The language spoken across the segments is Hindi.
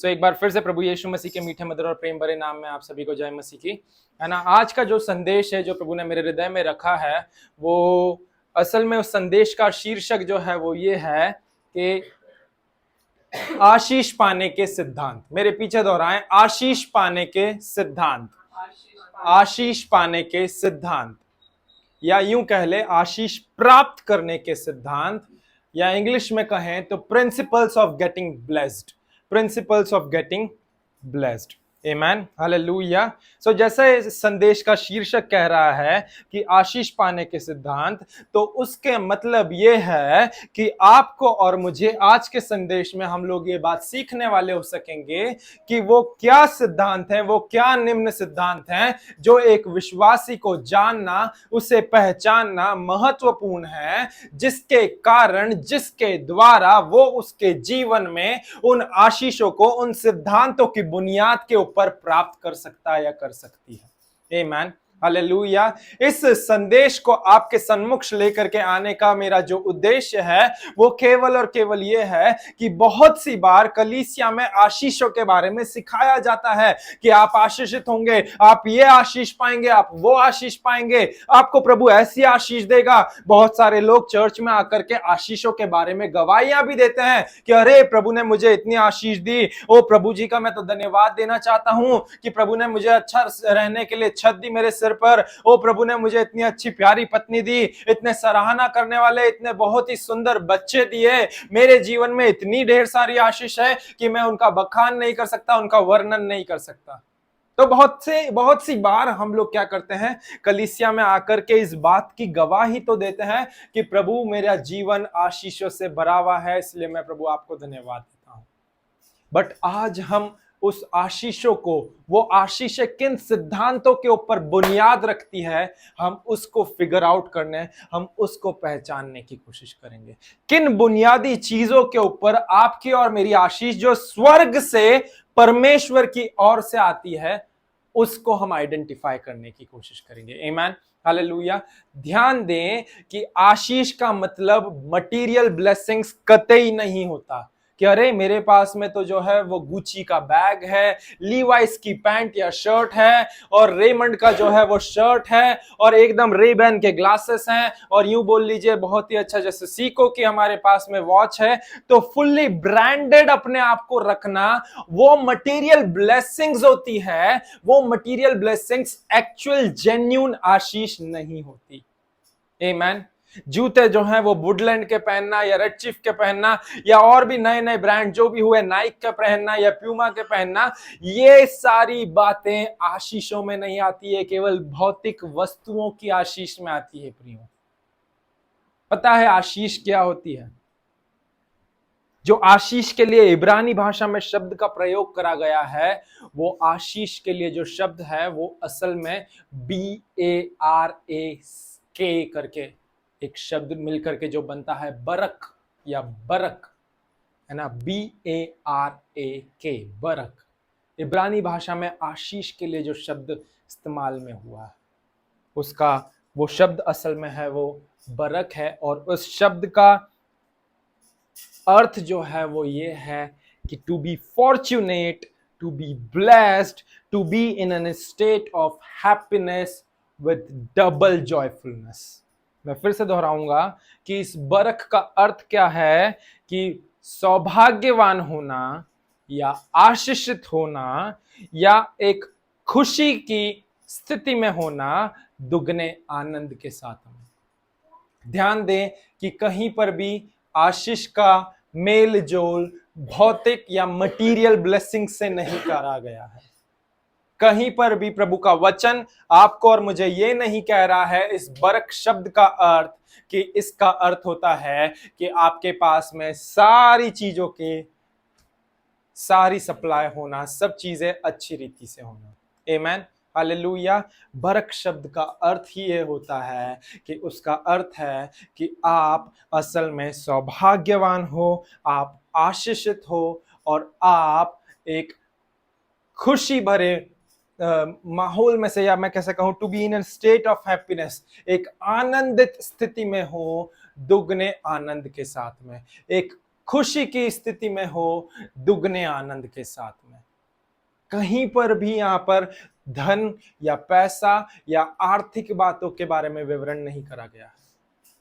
एक बार फिर से प्रभु यीशु मसीह के मीठे मधुर और प्रेम भरे नाम में आप सभी को जय मसीह की, है ना। आज का जो संदेश है जो प्रभु ने मेरे हृदय में रखा है, वो असल में उस संदेश का शीर्षक जो है वो ये है कि आशीष पाने के सिद्धांत। मेरे पीछे दोहराएं, आशीष पाने के सिद्धांत। आशीष पाने के सिद्धांत, या यूं कह ले आशीष प्राप्त करने के सिद्धांत, या इंग्लिश में कहें तो principles of getting blessed. Principles of getting blessed. Amen, hallelujah. So जैसे इस संदेश का शीर्षक कह रहा है कि आशीष पाने के सिद्धांत, तो उसके मतलब ये है कि आपको और मुझे आज के संदेश में हम लोग ये बात सीखने वाले हो सकेंगे कि वो क्या सिद्धांत है, वो क्या निम्न सिद्धांत हैं जो एक विश्वासी को जानना, उसे पहचानना महत्वपूर्ण है, जिसके कारण, जिसके द्वारा वो उसके जीवन में उन आशीषों को, उन सिद्धांतों की बुनियाद के ऊपर प्राप्त कर सकता है या कर सकती है। आमीन, हालेलुया। इस संदेश को आपके सन्मुख लेकर के आने का मेरा जो उद्देश्य है वो केवल और केवल ये है कि बहुत सी बार कलीसिया में आशीषों के बारे में सिखाया जाता है कि आप आशीषित होंगे, आप ये आशीष पाएंगे, आप वो आशीष पाएंगे, आपको प्रभु ऐसी आशीष देगा। बहुत सारे लोग चर्च में आकर के आशीषों के बारे में गवाहियां भी देते हैं कि अरे प्रभु ने मुझे इतनी आशीष दी, ओ प्रभु जी का मैं तो धन्यवाद देना चाहता हूं कि प्रभु ने मुझे अच्छा रहने के लिए छत दी मेरे सिर पर, ओ प्रभु ने मुझे इतनी अच्छी प्यारी पत्नी दी, इतने सराहना करने वाले, इतने बहुत ही सुंदर बच्चे दिए, मेरे जीवन में इतनी ढेर सारी आशीष है कि मैं उनका बखान नहीं कर सकता, उनका वर्णन नहीं कर सकता। तो बहुत सी बार हम लोग क्या करते हैं, कलीसिया में आकर के इस बात की गवाही तो देते हैं कि प्रभु मेरा जीवन आशीषों से भरा हुआ है, इसलिए मैं प्रभु आपको धन्यवाद देता हूं। बट आज हम उस आशीषों को, वो आशीषें किन सिद्धांतों के ऊपर बुनियाद रखती है, हम उसको फिगर आउट करने, हम उसको पहचानने की कोशिश करेंगे। किन बुनियादी चीजों के ऊपर आपकी और मेरी आशीष जो स्वर्ग से, परमेश्वर की ओर से आती है, उसको हम आइडेंटिफाई करने की कोशिश करेंगे। आमीन, हालेलुया। ध्यान दें कि आशीष का मतलब मटेरियल ब्लेसिंग्स कतई नहीं होता कि अरे मेरे पास में तो जो है वो गुची का बैग है, लीवाइस की पैंट या शर्ट है, और रेमंड का जो है वो शर्ट है, और एकदम रेबैन के ग्लासेस हैं, और यूं बोल लीजिए बहुत ही अच्छा जैसे सीको की हमारे पास में वॉच है। तो फुल्ली ब्रांडेड अपने आप को रखना वो मटेरियल ब्लेसिंग्स होती है, वो मटेरियल ब्लेसिंग्स एक्चुअल जेन्युइन आशीष नहीं होती। आमीन। जूते जो हैं वो वुडलैंड के पहनना, या रेड चीफ के पहनना, या और भी नए नए ब्रांड जो भी हुए, नाइक के पहनना या प्यूमा के पहनना, ये सारी बातें आशीषों में नहीं आती है, केवल भौतिक वस्तुओं की आशीष में आती है। प्रियो, पता है आशीष क्या होती है? जो आशीष के लिए इब्रानी भाषा में शब्द का प्रयोग करा गया है, वो आशीष के लिए जो शब्द है वो असल में BARAK करके एक शब्द मिलकर के जो बनता है बरक या बरक, है ना। BARAK, बरक। इब्रानी भाषा में आशीष के लिए जो शब्द इस्तेमाल में हुआ है, उसका वो शब्द असल में है वो बरक है। और उस शब्द का अर्थ जो है वो ये है कि to be fortunate, to be blessed, to be in an state of happiness with double joyfulness. मैं फिर से दोहराऊंगा कि इस बरख का अर्थ क्या है कि सौभाग्यवान होना, या आशीषित होना, या एक खुशी की स्थिति में होना दुगने आनंद के साथ में। ध्यान दें कि कहीं पर भी आशीष का मेल जोल भौतिक या मटेरियल ब्लेसिंग से नहीं करा गया है। कहीं पर भी प्रभु का वचन आपको और मुझे ये नहीं कह रहा है इस बरक शब्द का अर्थ, कि इसका अर्थ होता है कि आपके पास में सारी चीजों के सारी सप्लाई होना, सब चीजें अच्छी रीति से होना। आमीन, हालेलुया। बरक शब्द का अर्थ ही ये होता है कि उसका अर्थ है कि आप असल में सौभाग्यवान हो, आप आशीषित हो, और आप एक खुशी भरे माहौल में से, या मैं कैसे कहूं, to be in an state of happiness, एक आनंदित स्थिति में हो, दुगने आनंद के साथ में, एक खुशी की स्थिति में हो, दुगने आनंद के साथ में। कहीं पर भी यहां पर धन या पैसा या आर्थिक बातों के बारे में विवरण नहीं करा गया है।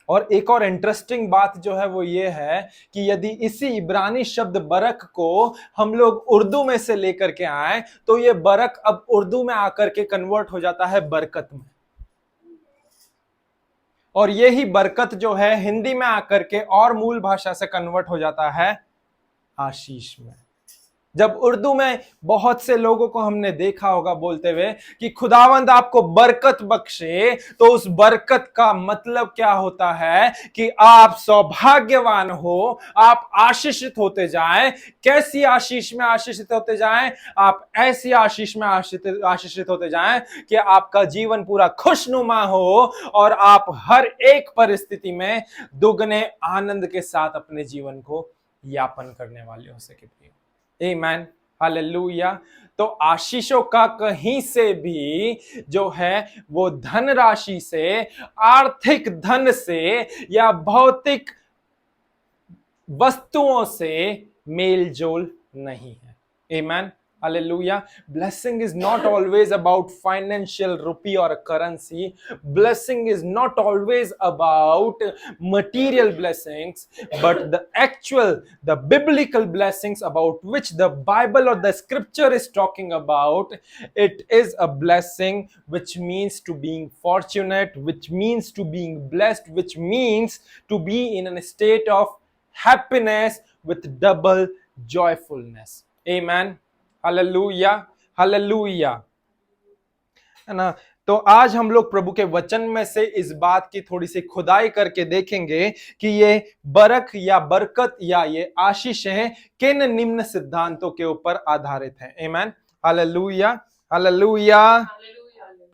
और एक और इंटरेस्टिंग बात जो है वो ये है कि यदि इसी इब्रानी शब्द बरक को हम लोग उर्दू में से लेकर के आए तो ये बरक अब उर्दू में आकर के कन्वर्ट हो जाता है बरकत में, और यही बरकत जो है हिंदी में आकर के और मूल भाषा से कन्वर्ट हो जाता है आशीष में। जब उर्दू में बहुत से लोगों को हमने देखा होगा बोलते हुए कि खुदावंद आपको बरकत बख्शे, तो उस बरकत का मतलब क्या होता है कि आप सौभाग्यवान हो, आप आशीषित होते जाएं। कैसी आशीष में आशीषित होते जाएं? आप ऐसी आशीष में आशीषित होते जाएं कि आपका जीवन पूरा खुशनुमा हो और आप हर एक परिस्थिति में दुगने आनंद के साथ अपने जीवन को यापन करने वाले हो सके। आमीन, हालेलुया। तो आशीषों का कहीं से भी जो है वो धन राशि से, आर्थिक धन से या भौतिक वस्तुओं से मेल जोल नहीं है। आमीन, Hallelujah. Blessing is not always about financial rupee or currency. Blessing is not always about material blessings, but the biblical blessings about which the Bible or the scripture is talking about, it is a blessing which means to being fortunate, which means to being blessed, which means to be in a state of happiness with double joyfulness. Amen. Hallelujah, hallelujah, है ना। तो आज हम लोग प्रभु के वचन में से इस बात की थोड़ी सी खुदाई करके देखेंगे कि ये बरक या बरकत या ये आशीषें किन निम्न सिद्धांतों के ऊपर आधारित हैं। आमीन, hallelujah, hallelujah,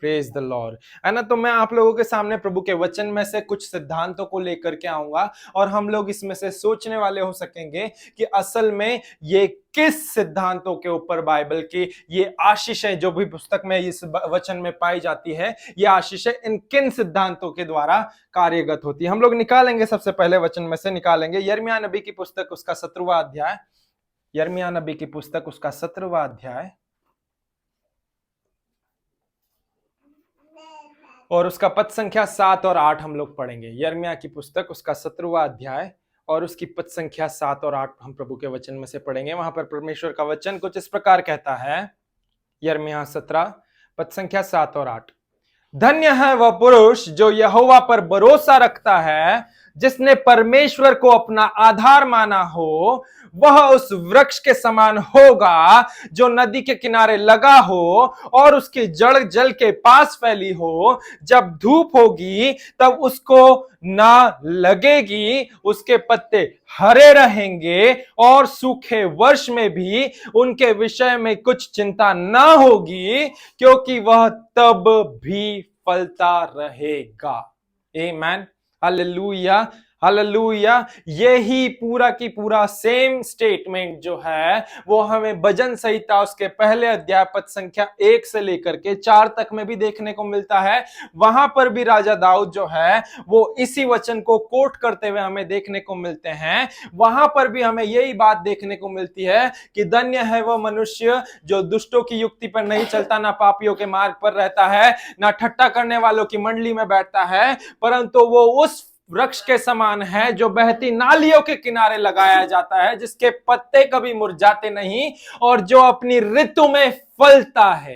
praise the Lord, है ना। तो मैं आप लोगों के सामने प्रभु के वचन में से कुछ सिद्धांतों को लेकर के आऊंगा और हम लोग इसमें से सोचने वाले हो सकेंगे कि असल में ये किस सिद्धांतों के ऊपर बाइबल की ये आशीषें जो भी पुस्तक में इस वचन में पाई जाती है, ये आशीषें इन किन सिद्धांतों के द्वारा कार्यगत होती है। हम लोग निकालेंगे, सबसे पहले वचन में से निकालेंगे यिर्मयाह नबी की पुस्तक, उसका 17वां अध्याय। यिर्मयाह नबी की पुस्तक, उसका 17वां अध्याय और उसका पद संख्या 7 और 8 हम लोग पढ़ेंगे। यिर्मयाह की पुस्तक, उसका 17वां अध्याय और उसकी पद संख्या 7 और 8 हम प्रभु के वचन में से पढ़ेंगे। वहां पर परमेश्वर का वचन कुछ इस प्रकार कहता है, यिर्मयाह 17 पद संख्या 7 और 8। धन्य है वह पुरुष जो यहोवा पर भरोसा रखता है, जिसने परमेश्वर को अपना आधार माना हो। वह उस वृक्ष के समान होगा जो नदी के किनारे लगा हो और उसकी जड़ जल के पास फैली हो। जब धूप होगी तब उसको ना लगेगी, उसके पत्ते हरे रहेंगे और सूखे वर्ष में भी उनके विषय में कुछ चिंता ना होगी, क्योंकि वह तब भी फलता रहेगा। आमीन, हालेलुया, हालेलुया। यही पूरा की पूरा सेम स्टेटमेंट जो है वो हमें भजन संहिता उसके पहले अध्याय पद संख्या 1 से लेकर के 4 तक में भी देखने को मिलता है। वहां पर भी राजा दाऊद जो है वो इसी वचन को कोट करते हुए हमें देखने को मिलते हैं। वहां पर भी हमें यही बात देखने को मिलती है कि धन्य है वह मनुष्य जो दुष्टों की युक्ति पर नहीं चलता, ना पापियों के मार्ग पर रहता है, ना ठट्टा करने वालों की मंडली में बैठता है, परंतु वो उस वृक्ष के समान है जो बहती नालियों के किनारे लगाया जाता है, जिसके पत्ते कभी मुरझाते नहीं और जो अपनी ऋतु में फलता है।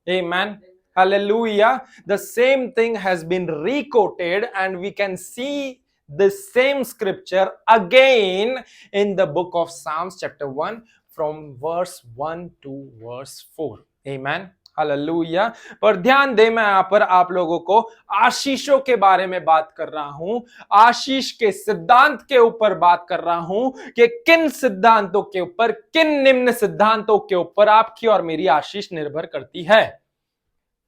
आमीन, hallelujah. The same thing has been re-quoted and we can see the same scripture again in the book of Psalms chapter 1 from verse 1 to verse 4. Amen. Hallelujah. पर ध्यान दे, मैं यहां पर आप लोगों को आशीषों के बारे में बात कर रहा हूं, आशीष के सिद्धांत के ऊपर बात कर रहा हूं कि किन सिद्धांतों के ऊपर, किन निम्न सिद्धांतों के ऊपर आपकी और मेरी आशीष निर्भर करती है।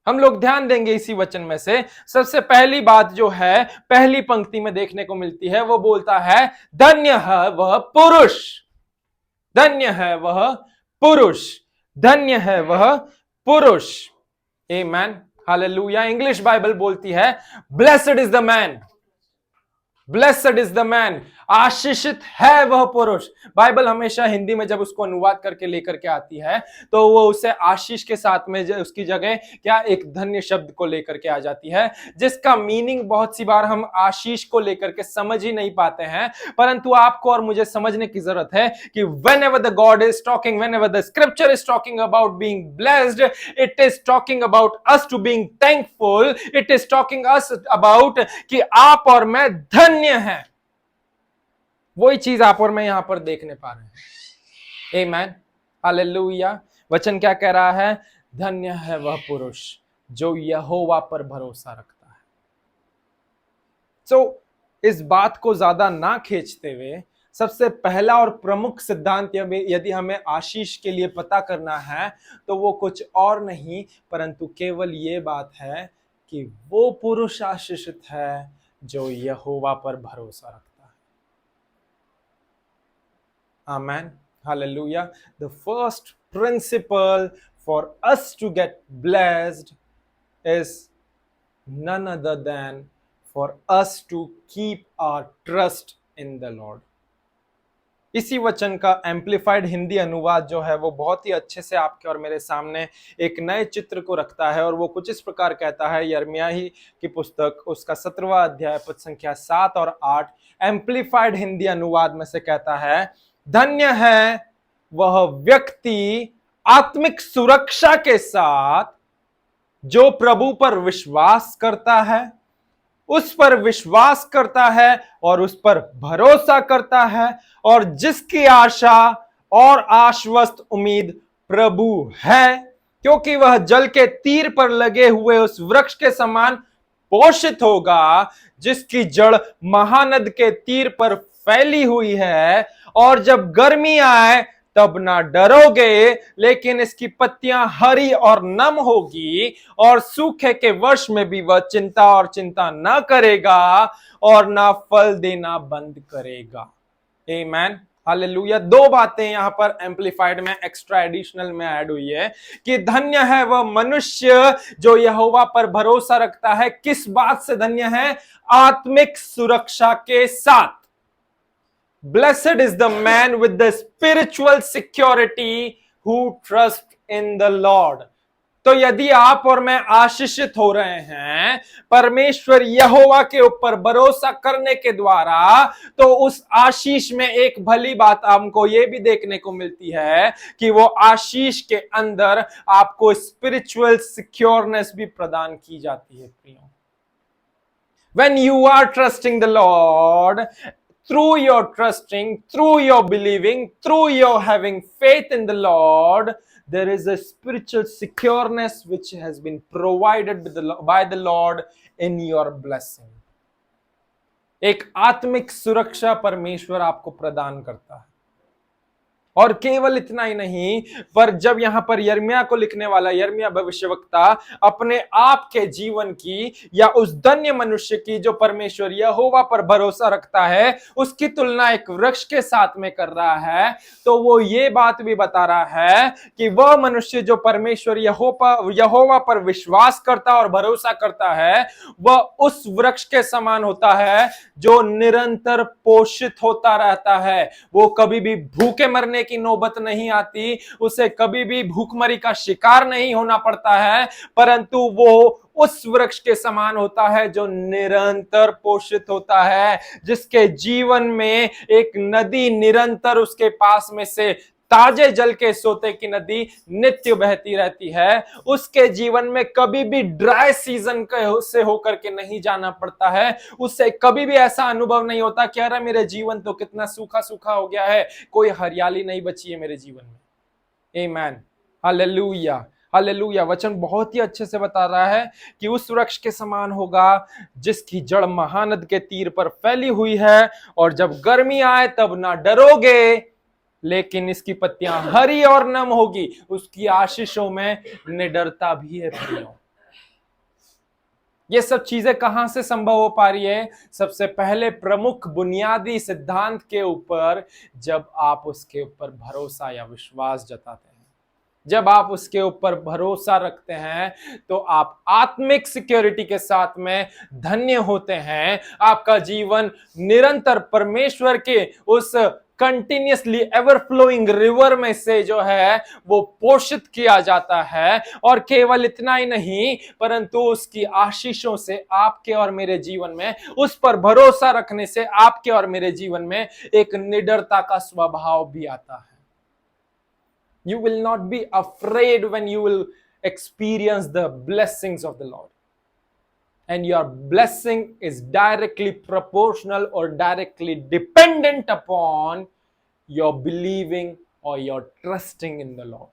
हम लोग ध्यान देंगे इसी वचन में से। सबसे पहली बात जो है पहली पंक्ति में देखने को मिलती है, वो बोलता है धन्य है वह पुरुष, धन्य है वह पुरुष, धन्य है वह पुरुष। आमीन, हालेलुया। इंग्लिश बाइबल बोलती है blessed is the man, blessed is the man. आशीषित है वह पुरुष। बाइबल हमेशा हिंदी में जब उसको अनुवाद करके लेकर के आती है तो वो उसे आशीष के साथ में उसकी जगह क्या एक धन्य शब्द को लेकर के आ जाती है, जिसका मीनिंग बहुत सी बार हम आशीष को लेकर के समझ ही नहीं पाते हैं। परंतु आपको और मुझे समझने की जरूरत है कि whenever the God is talking, whenever the scripture is talking about being blessed, it is talking about us to being thankful, it is talking us about कि आप और मैं धन्य हैं। वही चीज आप और मैं यहां पर देखने पा रहे हैं। आमेन, हालेलुया। वचन क्या कह रहा है? धन्य है वह पुरुष जो यहोवा पर भरोसा रखता है। इस बात को ज्यादा ना खींचते हुए सबसे पहला और प्रमुख सिद्धांत यदि हमें आशीष के लिए पता करना है तो वो कुछ और नहीं परंतु केवल ये बात है कि वो पुरुष आशीषित है जो यहोवा पर भरोसा रखता है। Amen. Hallelujah. The first principle for us to get blessed is none other than for us to keep our trust in the Lord. इसी वचन का एम्पलीफाइड हिंदी अनुवाद जो है वो बहुत ही अच्छे से आपके और मेरे सामने एक नए चित्र को रखता है और वो कुछ इस प्रकार कहता है। यिर्मयाह ही की पुस्तक उसका 17वां अध्याय पद संख्या 7 और 8 एम्पलीफाइड हिंदी अनुवाद में से कहता है, धन्य है वह व्यक्ति आत्मिक सुरक्षा के साथ जो प्रभु पर विश्वास करता है, उस पर विश्वास करता है और उस पर भरोसा करता है और जिसकी आशा और आश्वस्त उम्मीद प्रभु है, क्योंकि वह जल के तीर पर लगे हुए उस वृक्ष के समान पोषित होगा जिसकी जड़ महानद के तीर पर फैली हुई है, और जब गर्मी आए तब ना डरोगे, लेकिन इसकी पत्तियां हरी और नम होगी, और सूखे के वर्ष में भी वह चिंता न करेगा और ना फल देना बंद करेगा। आमेन, हालेलुया। दो बातें यहां पर एम्पलीफाइड में एक्स्ट्रा एडिशनल में ऐड हुई है कि धन्य है वह मनुष्य जो यहोवा पर भरोसा रखता है। किस बात से धन्य है? आत्मिक सुरक्षा के साथ। Blessed is the man with the spiritual security who trusts in the Lord. तो यदि आप और मैं आशीषित हो रहे हैं परमेश्वर यहोवा के ऊपर भरोसा करने के द्वारा, तो उस आशीष में एक भली बात हमको ये भी देखने को मिलती है कि वो आशीष के अंदर आपको स्पिरिचुअल सिक्योरनेस भी प्रदान की जाती है। प्रियो, when you are trusting the Lord, through your trusting, through your believing, through your having faith in the Lord, there is a spiritual secureness which has been provided by the Lord in your blessing. एक आत्मिक सुरक्षा परमेश्वर आपको प्रदान करता है। और केवल इतना ही नहीं, पर जब यहां पर यिर्मयाह को लिखने वाला यिर्मयाह भविष्यवक्ता अपने आप के जीवन की या उस धन्य मनुष्य की जो परमेश्वर यहोवा पर भरोसा रखता है उसकी तुलना एक वृक्ष के साथ में कर रहा है, तो वो ये बात भी बता रहा है कि वह मनुष्य जो परमेश्वर यहोवा पर विश्वास करता और भरोसा करता है वह उस वृक्ष के समान होता है जो निरंतर पोषित होता रहता है। वो कभी भी भूखे मरने की नौबत नहीं आती, उसे कभी भी भूखमरी का शिकार नहीं होना पड़ता है, परंतु वो उस वृक्ष के समान होता है जो निरंतर पोषित होता है, जिसके जीवन में एक नदी निरंतर उसके पास में से ताजे जल के सोते की नदी नित्य बहती रहती है। उसके जीवन में कभी भी ड्राई सीजन से होकर के नहीं जाना पड़ता है। उससे कभी भी ऐसा अनुभव नहीं होता कि अरे मेरे जीवन तो कितना सूखा सूखा हो गया है, कोई हरियाली नहीं बची है मेरे जीवन में। आमेन, हालेलुया, हालेलुया। वचन बहुत ही अच्छे से बता रहा है कि उस वृक्ष के समान होगा जिसकी जड़ महानद के तीर पर फैली हुई है, और जब गर्मी आए तब ना डरोगे, लेकिन इसकी पत्तियां हरी और नम होगी। उसकी आशीषों में निडरता भी है। प्रियो, ये सब चीजें कहां से संभव हो पा रही है? सबसे पहले प्रमुख बुनियादी सिद्धांत के ऊपर, जब आप उसके ऊपर भरोसा या विश्वास जताते हैं। जब आप उसके ऊपर भरोसा रखते हैं तो आप आत्मिक सिक्योरिटी के साथ में धन्य होते हैं। आपका जीवन निरंतर परमेश्वर के उस कंटिन्यूसली एवर फ्लोइंग रिवर में से जो है वो पोषित किया जाता है। और केवल इतना ही नहीं, परंतु उसकी आशीषों से आपके और मेरे जीवन में, उस पर भरोसा रखने से आपके और मेरे जीवन में एक निडरता का स्वभाव भी आता है। You will not be afraid when you will experience the blessings of the Lord. And your blessing is directly proportional or directly dependent upon your believing or your trusting in the Lord.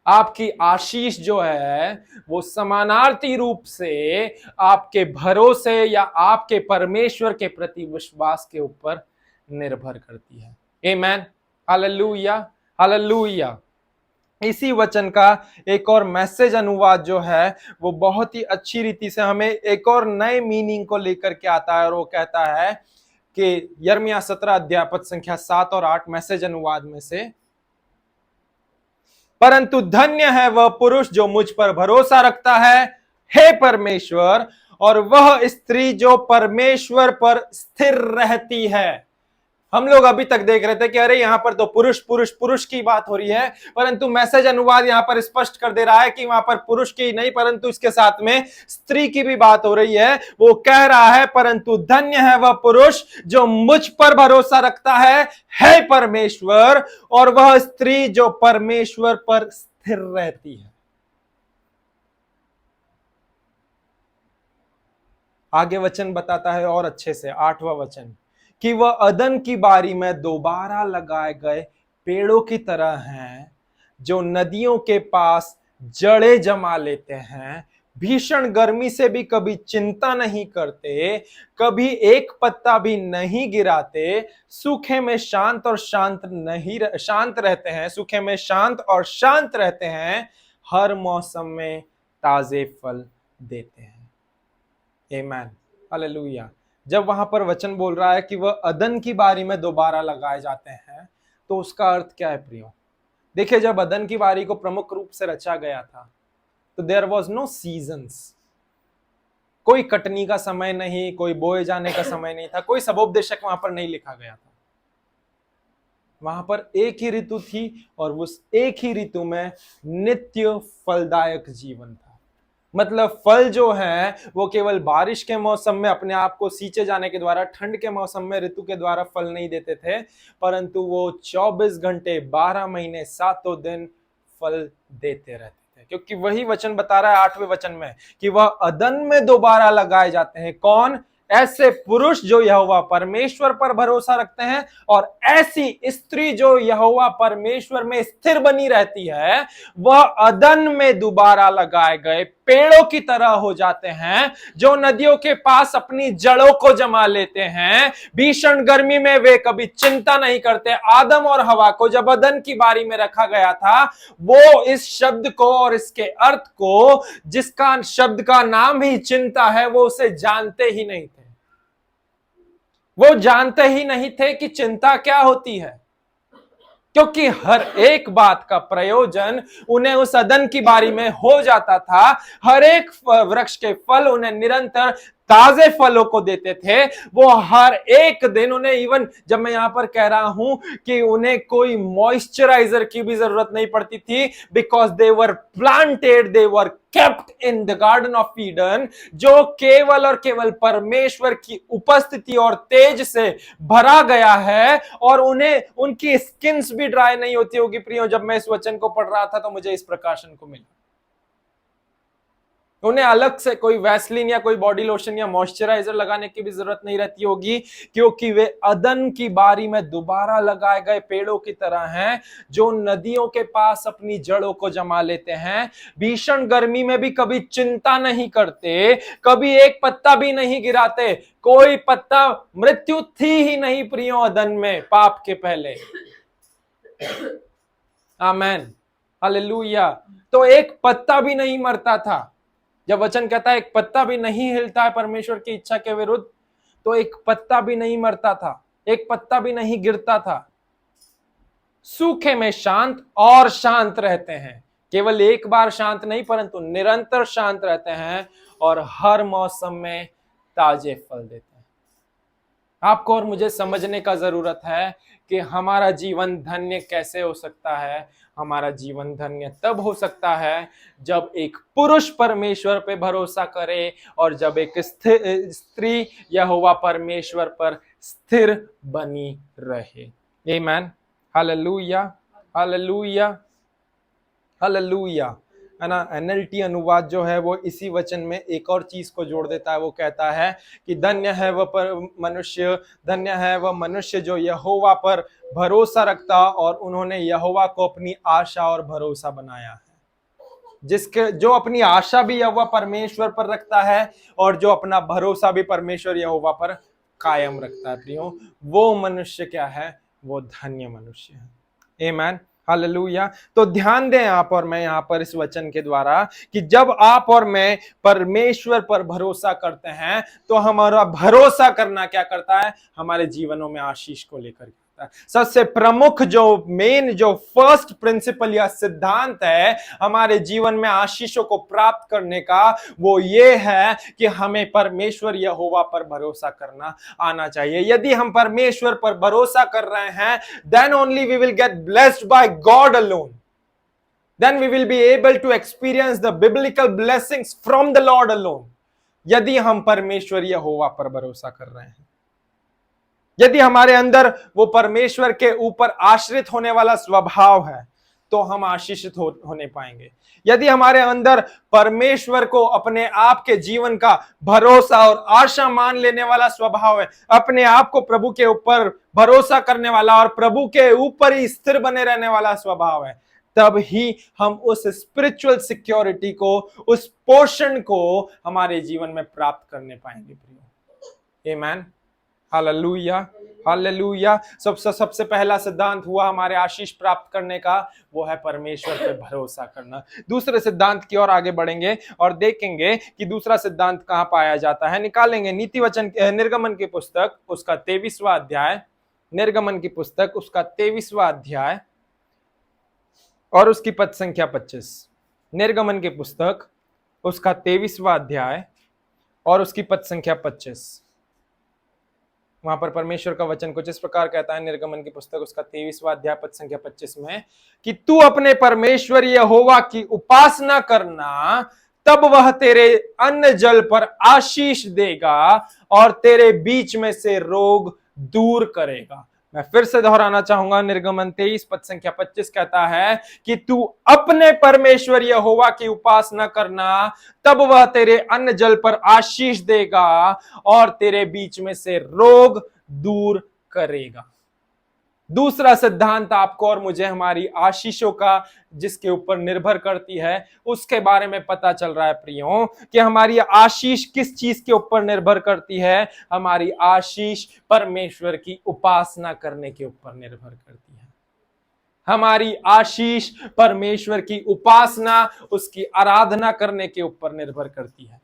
आपकी आशीष जो है वो समानार्थी रूप से आपके भरोसे या आपके परमेश्वर के प्रति विश्वास के ऊपर निर्भर करती है। आमेन, हालेलुया, हालेलुया। इसी वचन का एक और मैसेज अनुवाद जो है वो बहुत ही अच्छी रीति से हमें एक और नए मीनिंग को लेकर के आता है, और वो कहता है कि यिर्मयाह 17 अध्याय पद संख्या 7 और 8 मैसेज अनुवाद में से, परंतु धन्य है वह पुरुष जो मुझ पर भरोसा रखता है, हे परमेश्वर, और वह स्त्री जो परमेश्वर पर स्थिर रहती है। हम लोग अभी तक देख रहे थे कि अरे यहां पर तो पुरुष पुरुष पुरुष की बात हो रही है, परंतु मैसेज अनुवाद यहां पर स्पष्ट कर दे रहा है कि वहां पर पुरुष की नहीं, परंतु इसके साथ में स्त्री की भी बात हो रही है। वो कह रहा है, परंतु धन्य है वह पुरुष जो मुझ पर भरोसा रखता है परमेश्वर, और वह स्त्री जो परमेश्वर पर स्थिर रहती है। आगे वचन बताता है और अच्छे से, 8वां वचन, कि वह अदन की बारी में दोबारा लगाए गए पेड़ों की तरह हैं, जो नदियों के पास जड़ें जमा लेते हैं, भीषण गर्मी से भी कभी चिंता नहीं करते, कभी एक पत्ता भी नहीं गिराते, सूखे में शांत और शांत रहते हैं, सूखे में शांत और शांत रहते हैं, हर मौसम में ताजे फल देते हैं। आमीन, हालेलुया। जब वहां पर वचन बोल रहा है कि वह अदन की बारी में दोबारा लगाए जाते हैं, तो उसका अर्थ क्या है प्रियो? देखिए, जब अदन की बारी को प्रमुख रूप से रचा गया था तो देयर वॉज नो सीजन्स। कोई कटनी का समय नहीं, कोई बोए जाने का समय नहीं था, कोई सबोपदेशक वहां पर नहीं लिखा गया था। वहां पर एक ही ऋतु थी, और उस एक ही ऋतु में नित्य फलदायक जीवन था। मतलब फल जो है वो केवल बारिश के मौसम में अपने आप को सींचे जाने के द्वारा, ठंड के मौसम में ऋतु के द्वारा फल नहीं देते थे, परंतु वो 24 घंटे 12 महीने 7 दिन फल देते रहते थे। क्योंकि वही वचन बता रहा है 8वें वचन में कि वह अदन में दोबारा लगाए जाते हैं। कौन? ऐसे पुरुष जो यहोवा परमेश्वर पर भरोसा रखते हैं, और ऐसी स्त्री जो यहोवा परमेश्वर में स्थिर बनी रहती है, वह अदन में दोबारा लगाए गए पेड़ों की तरह हो जाते हैं, जो नदियों के पास अपनी जड़ों को जमा लेते हैं। भीषण गर्मी में वे कभी चिंता नहीं करते। आदम और हवा को जब अदन की बारी में रखा गया था, वो इस शब्द को और इसके अर्थ को, जिसका शब्द का नाम ही चिंता है, वो उसे जानते ही नहीं थे। वो जानते ही नहीं थे कि चिंता क्या होती है, क्योंकि हर एक बात का प्रयोजन उन्हें उस अदन की बारी में हो जाता था। हर एक वृक्ष के फल उन्हें निरंतर ताजे फलों को देते थे। वो हर एक दिन उन्हें, इवन जब मैं यहां पर कह रहा हूं कि उन्हें कोई मॉइस्चराइजर की भी जरूरत नहीं पड़ती थी, because they were planted, they were kept in the garden of Eden, जो केवल और केवल परमेश्वर की उपस्थिति और तेज से भरा गया है। और उन्हें उनकी स्किन्स भी ड्राई नहीं होती होगी प्रियो। जब मैं इस वचन को पढ़ रहा था तो मुझे इस प्रकाशन को मिला, उन्हें अलग से कोई वैसलीन या कोई बॉडी लोशन या मॉइस्चराइजर लगाने की भी जरूरत नहीं रहती होगी, क्योंकि वे अदन की बारी में दोबारा लगाए गए पेड़ों की तरह हैं, जो नदियों के पास अपनी जड़ों को जमा लेते हैं। भीषण गर्मी में भी कभी चिंता नहीं करते, कभी एक पत्ता भी नहीं गिराते। कोई पत्ता, मृत्यु थी ही नहीं प्रियो अदन में पाप के पहले। आमेन, हालेलुया। तो एक पत्ता भी नहीं मरता था। जब वचन कहता है एक पत्ता भी नहीं हिलता है परमेश्वर की इच्छा के विरुद्ध, तो एक पत्ता भी नहीं मरता था, एक पत्ता भी नहीं गिरता था। सूखे में शांत और शांत रहते हैं। केवल एक बार शांत नहीं परंतु निरंतर शांत रहते हैं और हर मौसम में ताजे फल देते हैं। आपको और मुझे समझने का जरूरत है कि हमारा जीवन धन्य कैसे हो सकता है। हमारा जीवन धन्य तब हो सकता है जब एक पुरुष परमेश्वर पे भरोसा करे और जब एक स्त्री यहोवा परमेश्वर पर स्थिर बनी रहे। आमीन, हालेलुया, हालेलुया, हालेलुया। है ना। एनएलटी अनुवाद जो है वो इसी वचन में एक और चीज को जोड़ देता है। वो कहता है कि धन्य है वह मनुष्य जो यहोवा पर भरोसा रखता और उन्होंने यहोवा को अपनी आशा और भरोसा बनाया है। जिसके जो अपनी आशा भी यहोवा परमेश्वर पर रखता है और जो अपना भरोसा भी परमेश्वर यहोवा पर कायम रखता है। प्रियो, वो मनुष्य क्या है? वो धन्य मनुष्य है। आमीन, हालेलुया। तो ध्यान दें आप और मैं यहाँ पर इस वचन के द्वारा कि जब आप और मैं परमेश्वर पर भरोसा करते हैं तो हमारा भरोसा करना क्या करता है? हमारे जीवनों में आशीष को लेकर आता है। सबसे प्रमुख जो फर्स्ट प्रिंसिपल या सिद्धांत है हमारे जीवन में आशीषों को प्राप्त करने का, वो ये है कि हमें परमेश्वर यहोवा पर भरोसा करना आना चाहिए। यदि हम परमेश्वर पर भरोसा कर रहे हैं, then only we will get blessed by God alone. Then we will be able to experience the biblical blessings from the Lord alone. यदि हम परमेश्वर यहोवा पर भरोसा कर रहे हैं, यदि हमारे अंदर वो परमेश्वर के ऊपर आश्रित होने वाला स्वभाव है, तो हम आशीषित होने पाएंगे। यदि हमारे अंदर परमेश्वर को अपने आप के जीवन का भरोसा और आशा मान लेने वाला स्वभाव है, अपने आप को प्रभु के ऊपर भरोसा करने वाला और प्रभु के ऊपर ही स्थिर बने रहने वाला स्वभाव है, तब ही हम उस स्पिरिचुअल सिक्योरिटी को, उस पोषण को हमारे जीवन में प्राप्त करने पाएंगे। प्रियो, आमीन, हालेलुया, हालेलुया। सबसे पहला सिद्धांत हुआ हमारे आशीष प्राप्त करने का, वो है परमेश्वर पे भरोसा करना। दूसरे सिद्धांत की ओर आगे बढ़ेंगे और देखेंगे कि दूसरा सिद्धांत कहां पाया जाता है। निकालेंगे निर्गमन की पुस्तक उसका 23वां अध्याय, निर्गमन की पुस्तक उसका 23वां अध्याय और उसकी पद संख्या 25। निर्गमन की पुस्तक उसका 23वां अध्याय और उसकी पद संख्या 25। वहां पर परमेश्वर का वचन कुछ इस प्रकार कहता है, निर्गमन की पुस्तक उसका 23वां अध्याय पद संख्या 25 में, कि तू अपने परमेश्वर यहोवा की उपासना करना, तब वह तेरे अन्न जल पर आशीष देगा और तेरे बीच में से रोग दूर करेगा। मैं फिर से दोहराना चाहूंगा, निर्गमन 23 पद संख्या 25 कहता है कि तू अपने परमेश्वर यहोवा की उपासना करना, तब वह तेरे अन्न जल पर आशीष देगा और तेरे बीच में से रोग दूर करेगा। दूसरा सिद्धांत आपको और मुझे हमारी आशीषों का जिसके ऊपर निर्भर करती है उसके बारे में पता चल रहा है। प्रियो, कि हमारी आशीष किस चीज के ऊपर निर्भर करती है? हमारी आशीष परमेश्वर की उपासना करने के ऊपर निर्भर करती है। हमारी आशीष परमेश्वर की उपासना, उसकी आराधना करने के ऊपर निर्भर करती है।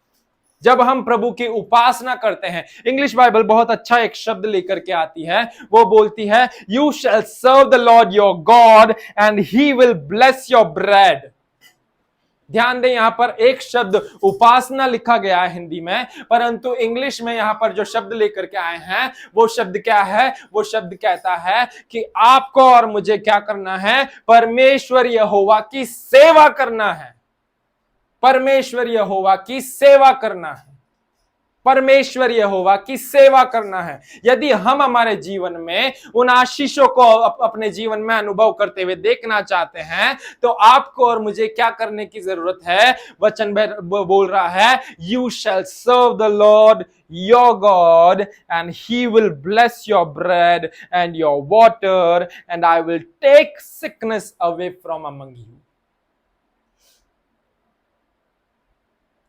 जब हम प्रभु की उपासना करते हैं, इंग्लिश बाइबल बहुत अच्छा एक शब्द लेकर के आती है, वो बोलती है, you shall serve the Lord your God and he will bless your bread. ध्यान दें, यहां पर एक शब्द उपासना लिखा गया है हिंदी में, परंतु इंग्लिश में यहां पर जो शब्द लेकर के आए हैं वो शब्द क्या है? वो शब्द कहता है कि आपको और मुझे क्या करना है? परमेश्वर यहोवा की सेवा करना है। परमेश्वर यहोवा की सेवा करना है। परमेश्वर यहोवा की सेवा करना है। यदि हम हमारे जीवन में उन आशीषों को अपने जीवन में अनुभव करते हुए देखना चाहते हैं, तो आपको और मुझे क्या करने की जरूरत है? वचन बोल रहा है, you shall serve the Lord your God and he will bless your bread and your water and I will take sickness away from among you.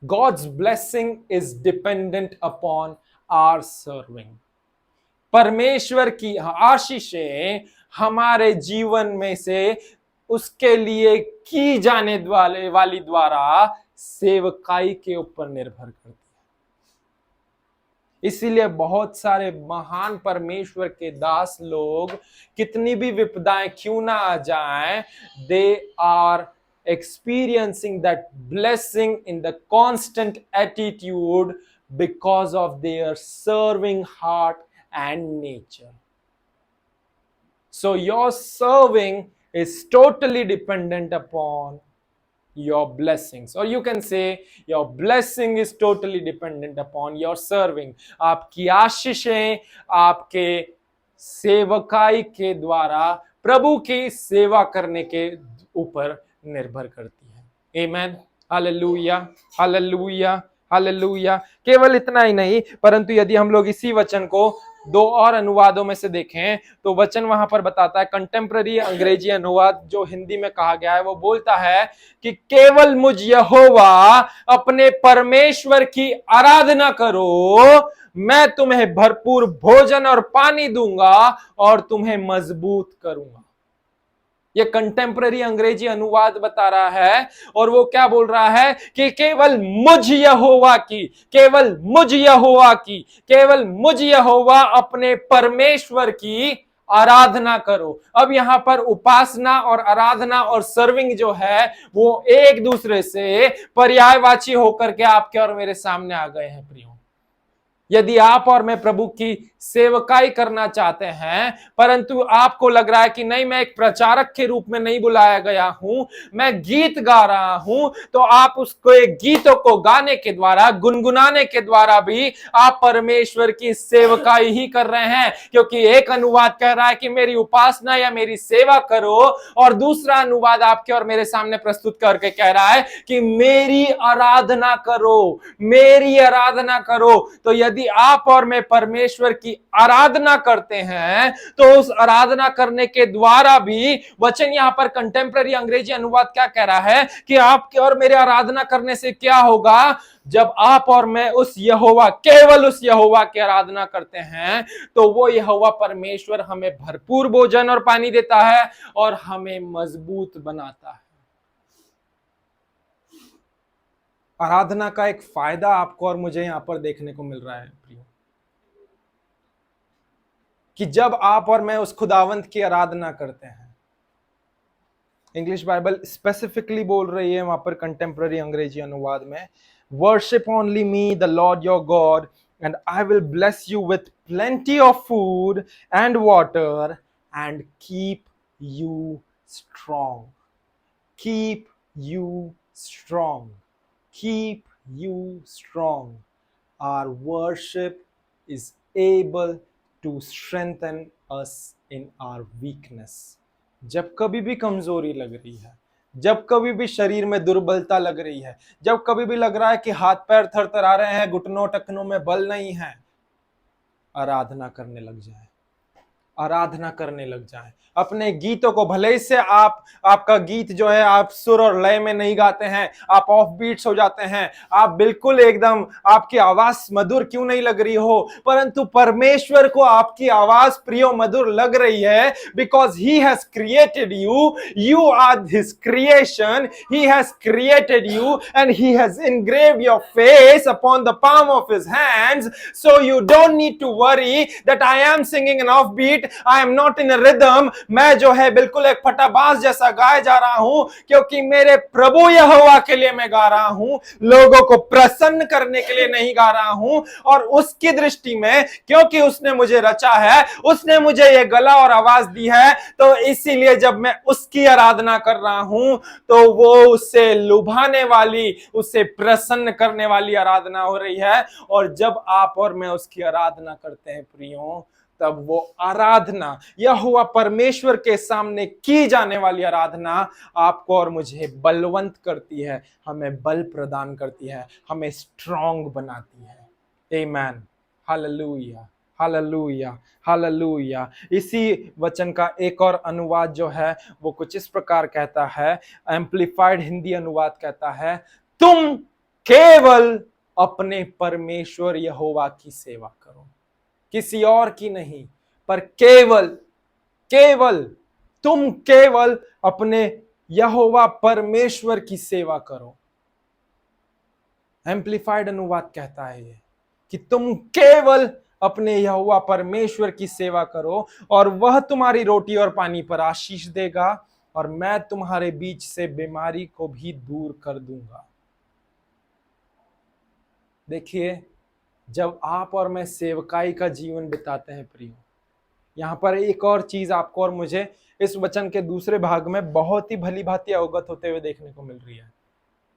God's blessing is dependent upon our serving. परमेश्वर की आशीषें हमारे जीवन में से उसके लिए की जाने वाली द्वारा सेवकाई के ऊपर निर्भर करती है। इसीलिए बहुत सारे महान परमेश्वर के दास लोग, कितनी भी विपदाएं क्यों ना आ जाएं, they are experiencing that blessing in the constant attitude because of their serving heart and nature. So your serving is totally dependent upon your blessings, or you can say your blessing is totally dependent upon your serving. आपकी आशीषें आपके सेवकाई के द्वारा प्रभु की सेवा करने के ऊपर निर्भर करती है। आमेन, हालेलुया, हालेलुया, हालेलुया। केवल इतना ही नहीं, परंतु यदि हम लोग इसी वचन को दो और अनुवादों में से देखें तो वचन वहां पर बताता है, कंटेम्पररी अंग्रेजी अनुवाद जो हिंदी में कहा गया है वो बोलता है कि केवल मुझ यहोवा अपने परमेश्वर की आराधना करो, मैं तुम्हें भरपूर भोजन और पानी दूंगा और तुम्हें मजबूत करूंगा। ये कंटेम्पररी अंग्रेजी अनुवाद बता रहा है, और वो क्या बोल रहा है कि केवल मुझ यहोवा की, केवल मुझ यहोवा की, केवल मुझ यहोवा अपने परमेश्वर की आराधना करो। अब यहां पर उपासना और आराधना और सर्विंग जो है वो एक दूसरे से पर्यायवाची होकर के आपके और मेरे सामने आ गए हैं प्रियो। यदि आप और मैं प्रभु की सेवकाई करना चाहते हैं, परंतु आपको लग रहा है कि नहीं, मैं एक प्रचारक के रूप में नहीं बुलाया गया हूं, मैं गीत गा रहा हूं, तो आप उसको एक गीतों को गाने के द्वारा, गुनगुनाने के द्वारा भी आप परमेश्वर की सेवकाई ही कर रहे हैं। क्योंकि एक अनुवाद कह रहा है कि मेरी उपासना या मेरी सेवा करो, और दूसरा अनुवाद आपके और मेरे सामने प्रस्तुत करके कह रहा है कि मेरी आराधना करो, मेरी आराधना करो। तो यदि आप और मैं परमेश्वर की आराधना करते हैं तो उस आराधना करने के द्वारा भी, वचन यहां पर कंटेम्पररी अंग्रेजी अनुवाद क्या कह रहा है कि आपके और मेरे आराधना करने से क्या होगा, जब आप और मैं उस यहोवा, केवल उस यहोवा की आराधना करते हैं तो वो यहोवा परमेश्वर हमें भरपूर भोजन और पानी देता है और हमें मजबूत बनाता है। आराधना का एक फायदा आपको और मुझे यहां पर देखने को मिल रहा है प्रियो, कि जब आप और मैं उस खुदावंत की आराधना करते हैं, इंग्लिश बाइबल स्पेसिफिकली बोल रही है वहां पर कंटेम्पररी अंग्रेजी अनुवाद में, worship only me the Lord your God and I will bless you with plenty of food and water and keep you strong, keep you strong, keep you strong. Our worship is able to strengthen us in our weakness. जब कभी भी कमजोरी लग रही है, जब कभी भी शरीर में दुर्बलता लग रही है, जब कभी भी लग रहा है कि हाथ पैर थरथरा रहे हैं, घुटनों टखनों में बल नहीं है, आराधना करने लग जाए, आराधना करने लग जाए। अपने गीतों को, भले ही से आपका गीत जो है आप सुर और लय में नहीं गाते हैं, आप ऑफ बीट्स हो जाते हैं, आप बिल्कुल एकदम, आपकी आवाज मधुर क्यों नहीं लग रही हो, परंतु परमेश्वर को आपकी आवाज प्रियो मधुर लग रही है, because he has created you, you are his creation, he has created you and he has engraved your face upon the palm of his hands, so you don't need to worry that I am singing an offbeat, I am not in a rhythm, मैं जो है बिल्कुल एक फटाबाज जैसा गाए जा रहा हूं, क्योंकि मेरे प्रभु यहोवा के लिए मैं गा रहा हूं, लोगों को प्रसन्न करने के लिए नहीं गा रहा हूं। और उसकी दृष्टि में, क्योंकि उसने मुझे रचा है, उसने मुझे ये गला और आवाज दी है, तो इसीलिए जब मैं उसकी आराधना कर रहा हूं तो वो उससे लुभाने वाली, उससे प्रसन्न करने वाली आराधना हो रही है। और जब आप और मैं उसकी आराधना करते हैं प्रियो, तब वो आराधना, यहोवा परमेश्वर के सामने की जाने वाली आराधना आपको और मुझे बलवंत करती है, हमें बल प्रदान करती है, हमें स्ट्रांग बनाती है। आमेन, हालेलुया, हालेलुया, हालेलुया। इसी वचन का एक और अनुवाद जो है वो कुछ इस प्रकार कहता है, एम्प्लीफाइड हिंदी अनुवाद कहता है, तुम केवल अपने परमेश्वर यहोवा की सेवा करो, किसी और की नहीं, पर केवल, केवल, तुम केवल अपने यहोवा परमेश्वर की सेवा करो। एम्प्लीफाइड अनुवाद कहता है ये कि तुम केवल अपने यहोवा परमेश्वर की सेवा करो और वह तुम्हारी रोटी और पानी पर आशीष देगा, और मैं तुम्हारे बीच से बीमारी को भी दूर कर दूंगा। देखिए, जब आप और मैं सेवकाई का जीवन बिताते हैं प्रियो, यहाँ पर एक और चीज आपको और मुझे इस वचन के दूसरे भाग में बहुत ही भली भांति अवगत होते हुए देखने को मिल रही है।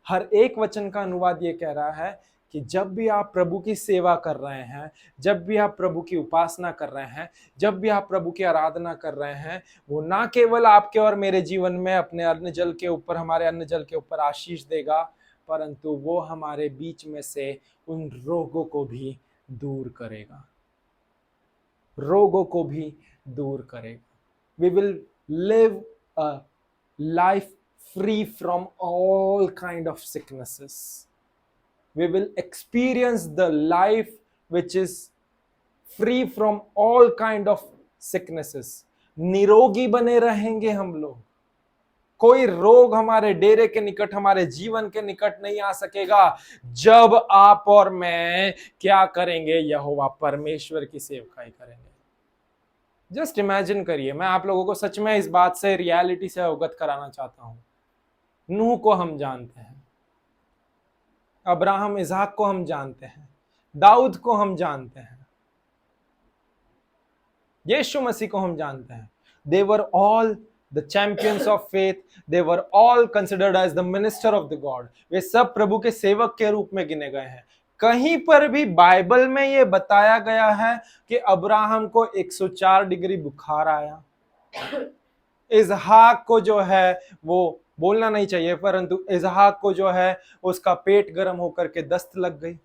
हर एक वचन का अनुवाद ये कह रहा है कि जब भी आप प्रभु की सेवा कर रहे हैं, जब भी आप प्रभु की उपासना कर रहे हैं, जब भी आप प्रभु की आराधना कर रहे हैं, वो ना केवल आपके और मेरे जीवन में अपने अन्न जल के ऊपर, हमारे अन्न जल के ऊपर आशीष देगा, परंतु वो हमारे बीच में से उन रोगों को भी दूर करेगा, रोगों को भी दूर करेगा। We will live a life free from all kind of sicknesses. We will experience the life which is free from all kind of sicknesses. निरोगी बने रहेंगे हम लोग। कोई रोग हमारे डेरे के निकट, हमारे जीवन के निकट नहीं आ सकेगा जब आप और मैं क्या करेंगे, यहोवा परमेश्वर की सेवकाई करेंगे। जस्ट इमेजिन करिए, मैं आप लोगों को सच में इस बात से, रियलिटी से अवगत कराना चाहता हूं। नूह को हम जानते हैं, अब्राहम इसाक को हम जानते हैं, दाऊद को हम जानते हैं, यीशु मसीह को हम जानते हैं। They were all the champions of faith. They were all considered as the minister of the God. वे सब प्रभु के सेवक के रूप में गिने गए हैं। कहीं पर भी बाइबल में ये बताया गया है कि अब्राहम को 104 डिग्री बुखार आया, इसहाक को जो है वो बोलना नहीं चाहिए, परंतु इसहाक को जो है उसका पेट गर्म होकर के दस्त लग गई,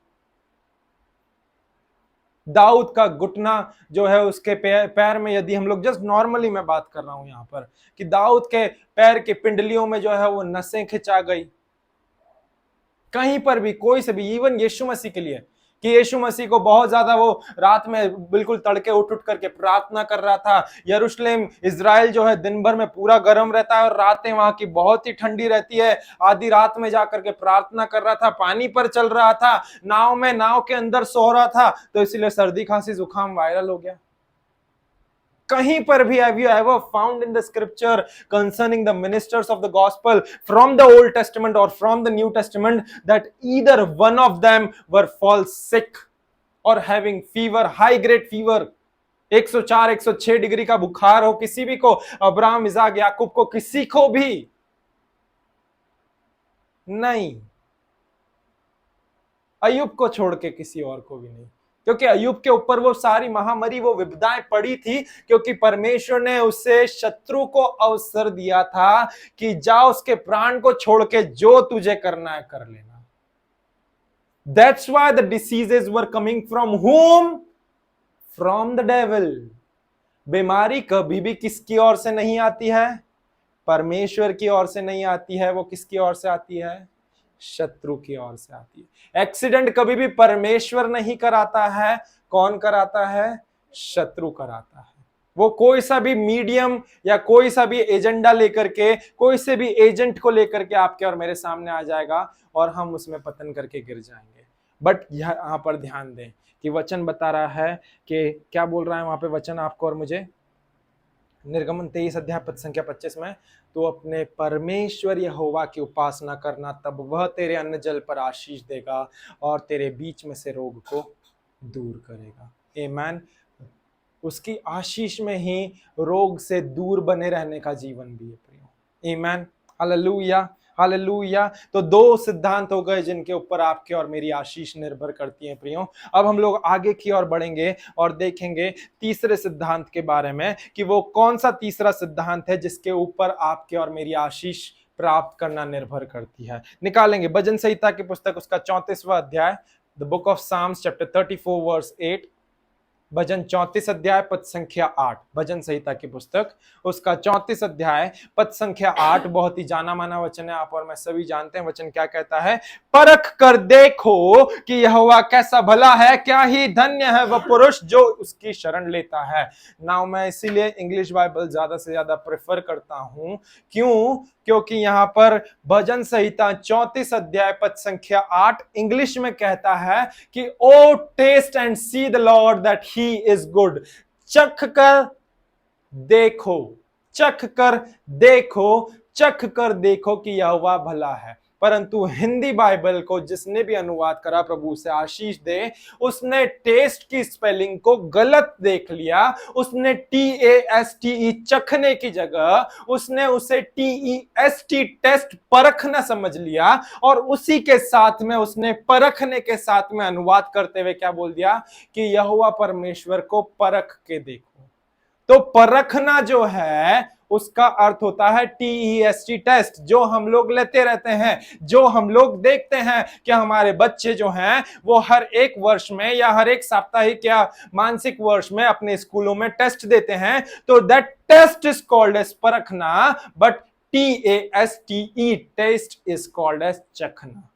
दाऊद का घुटना जो है उसके पैर में, यदि हम लोग जस्ट नॉर्मली मैं बात कर रहा हूं यहां पर, कि दाऊद के पैर की पिंडलियों में जो है वो नसें खिंचा गई। कहीं पर भी कोई से भी, इवन यीशु मसीह के लिए, कि यीशु मसीह को बहुत ज्यादा वो रात में बिल्कुल तड़के उठ करके प्रार्थना कर रहा था। यरूशलेम, इजराइल जो है दिन भर में पूरा गर्म रहता है और रातें वहां की बहुत ही ठंडी रहती है। आधी रात में जाकर के प्रार्थना कर रहा था, पानी पर चल रहा था, नाव में, नाव के अंदर सो रहा था, तो इसलिए सर्दी खांसी जुकाम वायरल हो गया। कहीं पर भी have you ever found in the scripture concerning the ministers of the gospel from the Old Testament or from the New Testament that either one of them were fall sick or having fever, high grade fever, 104 106 degree का बुखार हो किसी भी को, अब्राहम, इसाक, याकूब को, किसी को भी नहीं, अय्यूब को छोड़ के किसी और को भी नहीं, क्योंकि अय्यूब के ऊपर वो सारी महामारी, वो विपदाएं पड़ी थी, क्योंकि परमेश्वर ने उसे, शत्रु को अवसर दिया था कि जा उसके प्राण को छोड़ के जो तुझे करना है कर लेना। That's why the diseases were coming from whom? From the devil. बीमारी कभी भी किसकी ओर से नहीं आती है? परमेश्वर की ओर से नहीं आती है। वो किसकी ओर से आती है? शत्रु की ओर से आती है। एक्सीडेंट कभी भी परमेश्वर नहीं कराता है, कौन कराता है? शत्रु कराता है। वो कोई सा भी मीडियम या कोई सा भी एजेंडा लेकर के, कोई से भी एजेंट को लेकर के आपके और मेरे सामने आ जाएगा और हम उसमें पतन करके गिर जाएंगे। बट यहां पर ध्यान दें कि वचन बता रहा है कि क्या बोल रहा है वहां पे वचन आपको और मुझे, निर्गमन 23 अध्याय पद संख्या 25 में, तो अपने परमेश्वर यहोवा की उपासना करना, तब वह तेरे अन्न जल पर आशीष देगा और तेरे बीच में से रोग को दूर करेगा। आमीन। उसकी आशीष में ही रोग से दूर बने रहने का जीवन भी है प्रियो। आमीन, हालेलुया, हालेलुया। तो दो सिद्धांत हो गए जिनके ऊपर आपके और मेरी आशीष निर्भर करती है प्रियो। अब हम लोग आगे की ओर बढ़ेंगे और देखेंगे तीसरे सिद्धांत के बारे में कि वो कौन सा तीसरा सिद्धांत है जिसके ऊपर आपके और मेरी आशीष प्राप्त करना निर्भर करती है। निकालेंगे भजन संहिता की पुस्तक, उसका 34वां अध्याय, the book of Psalms chapter 34 verse 8, भजन 34 अध्याय पद संख्या 8, भजन संहिता की पुस्तक उसका 34 अध्याय पद संख्या 8, बहुत ही जाना माना वचन है, आप और मैं सभी जानते हैं। वचन क्या कहता है? परख कर देखो कि यहोवा कैसा भला है, क्या ही धन्य है वह पुरुष जो उसकी शरण लेता है। नाउ मैं इसीलिए इंग्लिश बाइबल ज्यादा से ज्यादा प्रेफर करता हूं। क्यों? क्योंकि यहां पर भजन संहिता 34 अध्याय पद संख्या 8 इंग्लिश में कहता है कि O taste and see the Lord that he is good. चख कर देखो, चख कर देखो कि यहोवा भला है। परंतु हिंदी बाइबल को जिसने भी अनुवाद करा, प्रभु से आशीष दे, उसने टेस्ट की स्पेलिंग को गलत देख लिया। उसने TASTE चखने की जगह उसने उसे TEST टेस्ट परखना समझ लिया, और उसी के साथ में उसने परखने के साथ में अनुवाद करते हुए क्या बोल दिया कि यहोवा परमेश्वर को परख के देखो। तो परखना जो है उसका अर्थ होता है TEST टेस्ट, जो हम लोग लेते रहते हैं, जो हम लोग देखते हैं कि हमारे बच्चे जो हैं वो हर एक वर्ष में या हर एक साप्ताहिक या मानसिक वर्ष में अपने स्कूलों में टेस्ट देते हैं। तो that test is called as परखना, but TASTE taste is called as चखना।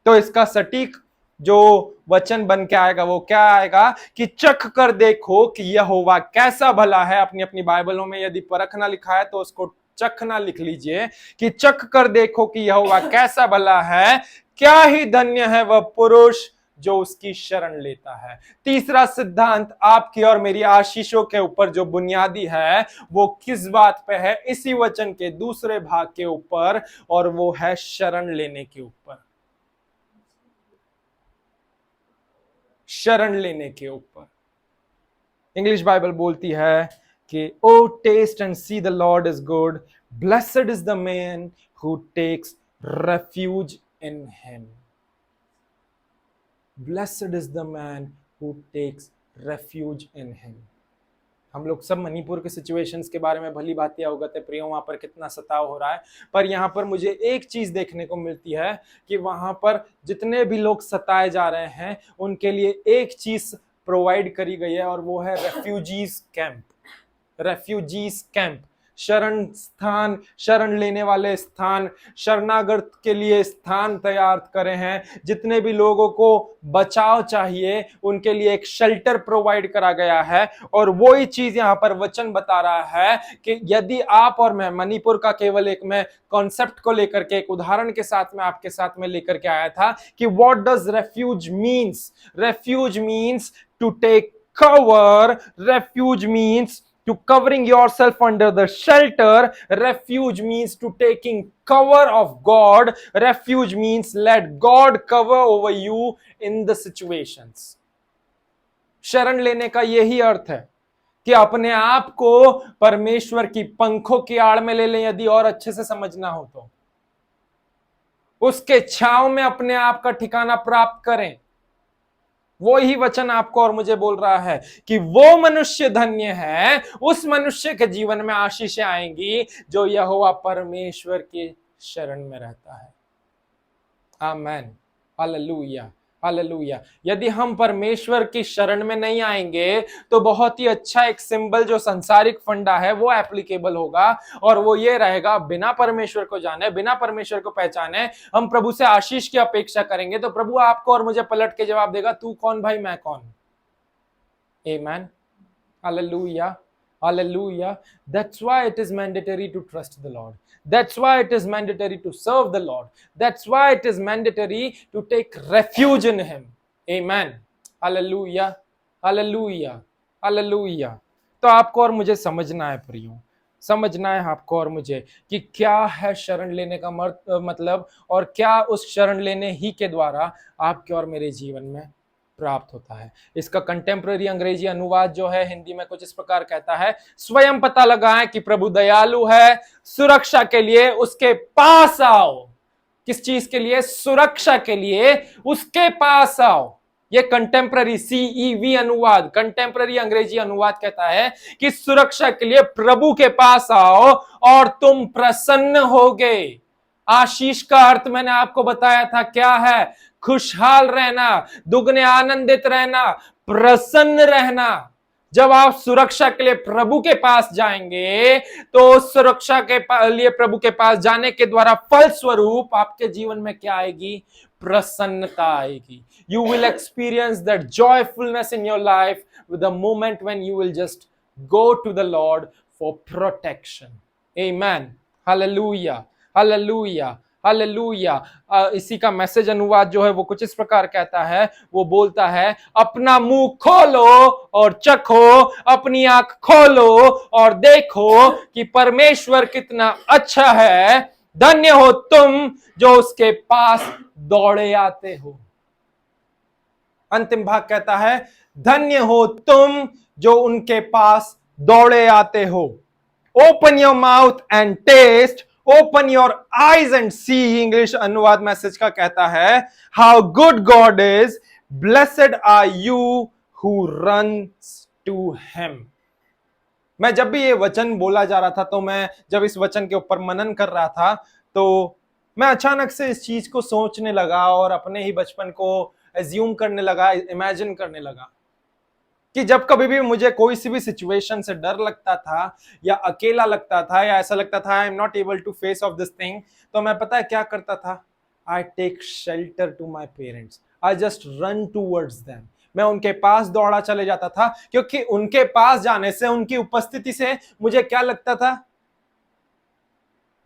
तो इसका सटीक जो वचन बन के आएगा वो क्या आएगा कि चख कर देखो कि यहोवा कैसा भला है। अपनी अपनी बाइबलों में यदि परखना लिखा है तो उसको चखना लिख लीजिए कि चख कर देखो कि यहोवा कैसा भला है, क्या ही धन्य है वह पुरुष जो उसकी शरण लेता है। तीसरा सिद्धांत आपकी और मेरी आशीषों के ऊपर जो बुनियादी है वो किस बात पे है? इसी वचन के दूसरे भाग के ऊपर, और वो है शरण लेने के ऊपर। शरण लेने के ऊपर इंग्लिश बाइबल बोलती है कि O taste and see the Lord is good, blessed is the man who takes refuge in him. Blessed is the man who takes refuge in him. हम लोग सब मणिपुर के सिचुएशंस के बारे में भली बातें अवगत है प्रियो, वहां पर कितना सताव हो रहा है। पर यहाँ पर मुझे एक चीज देखने को मिलती है कि वहां पर जितने भी लोग सताए जा रहे हैं उनके लिए एक चीज प्रोवाइड करी गई है, और वो है रेफ्यूजीज कैंप। रेफ्यूजीज कैंप, शरण स्थान, शरण लेने वाले स्थान, शरणागत के लिए स्थान तैयार करे हैं। जितने भी लोगों को बचाव चाहिए उनके लिए एक शेल्टर प्रोवाइड करा गया है। और वही चीज यहाँ पर वचन बता रहा है कि यदि आप और मैं, मणिपुर का केवल एक मैं कॉन्सेप्ट को लेकर के एक उदाहरण के साथ में आपके साथ में लेकर के आया था कि what does refuge means. Refuge means to take cover, refuge means to covering yourself under the shelter. Refuge means to taking cover of God. Refuge means let God cover over you in the situations. शरण लेने का यही अर्थ है कि अपने आप को परमेश्वर की पंखों की आड़ में ले लें। यदि और अच्छे से समझना हो तो उसके छांव में अपने आप का ठिकाना प्राप्त करें। वो ही वचन आपको और मुझे बोल रहा है कि वो मनुष्य धन्य है, उस मनुष्य के जीवन में आशीषें आएंगी जो यहोवा परमेश्वर के शरण में रहता है। आमेन, हालेलुया, हालेलुया। यदि हम परमेश्वर की शरण में नहीं आएंगे तो बहुत ही अच्छा एक सिंबल जो संसारिक फंडा है वो एप्लीकेबल होगा, और वो ये रहेगा, बिना परमेश्वर को जाने, बिना परमेश्वर को पहचाने हम प्रभु से आशीष की अपेक्षा करेंगे तो प्रभु आपको और मुझे पलट के जवाब देगा, तू कौन भाई, मैं कौन। आमेन, hallelujah, hallelujah. That's why it is mandatory to trust the Lord. That's why it is mandatory to serve the Lord. That's why it is mandatory to take refuge in him. Amen, hallelujah, hallelujah, hallelujah. तो आपको और मुझे समझना है प्रियो, समझना है आपको और मुझे कि क्या है शरण लेने का मतलब, और क्या उस शरण लेने ही के द्वारा आपके और मेरे जीवन में प्राप्त होता है। इसका कंटेम्पररी अंग्रेजी अनुवाद जो है हिंदी में कुछ इस प्रकार कहता है, स्वयं पता लगाएं कि प्रभु दयालु है, सुरक्षा के लिए उसके पास आओ। किस चीज के लिए? सुरक्षा के लिए उसके पास आओ। ये कंटेम्पररी CEV अनुवाद, कंटेम्पररी अंग्रेजी अनुवाद कहता है कि सुरक्षा के लिए प्रभु के पास आओ और तुम प्रसन्न होगे। आशीष का अर्थ मैंने आपको बताया था क्या है? खुशहाल रहना, दुगने आनंदित रहना, प्रसन्न रहना। जब आप सुरक्षा के लिए प्रभु के पास जाएंगे तो सुरक्षा के लिए प्रभु के पास जाने के द्वारा फल स्वरूप आपके जीवन में क्या आएगी? प्रसन्नता आएगी। You will experience that joyfulness in your life with the moment when you will just go to the Lord for protection. Amen. Hallelujah. Hallelujah. Hallelujah. इसी का मैसेज अनुवाद जो है वो कुछ इस प्रकार कहता है, वो बोलता है अपना मुंह खोलो और चखो, अपनी आंख खोलो और देखो कि परमेश्वर कितना अच्छा है। धन्य हो तुम जो उसके पास दौड़े आते हो। अंतिम भाग कहता है धन्य हो तुम जो उनके पास दौड़े आते हो। Open your mouth and taste, open your eyes and see. English अनुवाद मैसेज का कहता है how good God is, blessed are you who runs to him. मैं जब भी ये वचन बोला जा रहा था, तो मैं जब इस वचन के ऊपर मनन कर रहा था, तो मैं अचानक से इस चीज को सोचने लगा और अपने ही बचपन को एज्यूम करने लगा, इमेजिन करने लगा कि जब कभी भी मुझे कोई सी भी सिचुएशन से डर लगता था या अकेला लगता था या ऐसा लगता था I am not able to face of this thing, तो मैं पता है क्या करता था? I take shelter to my parents, I just run towards them. मैं उनके पास दौड़ा चले जाता था, क्योंकि उनके पास जाने से, उनकी उपस्थिति से मुझे क्या लगता था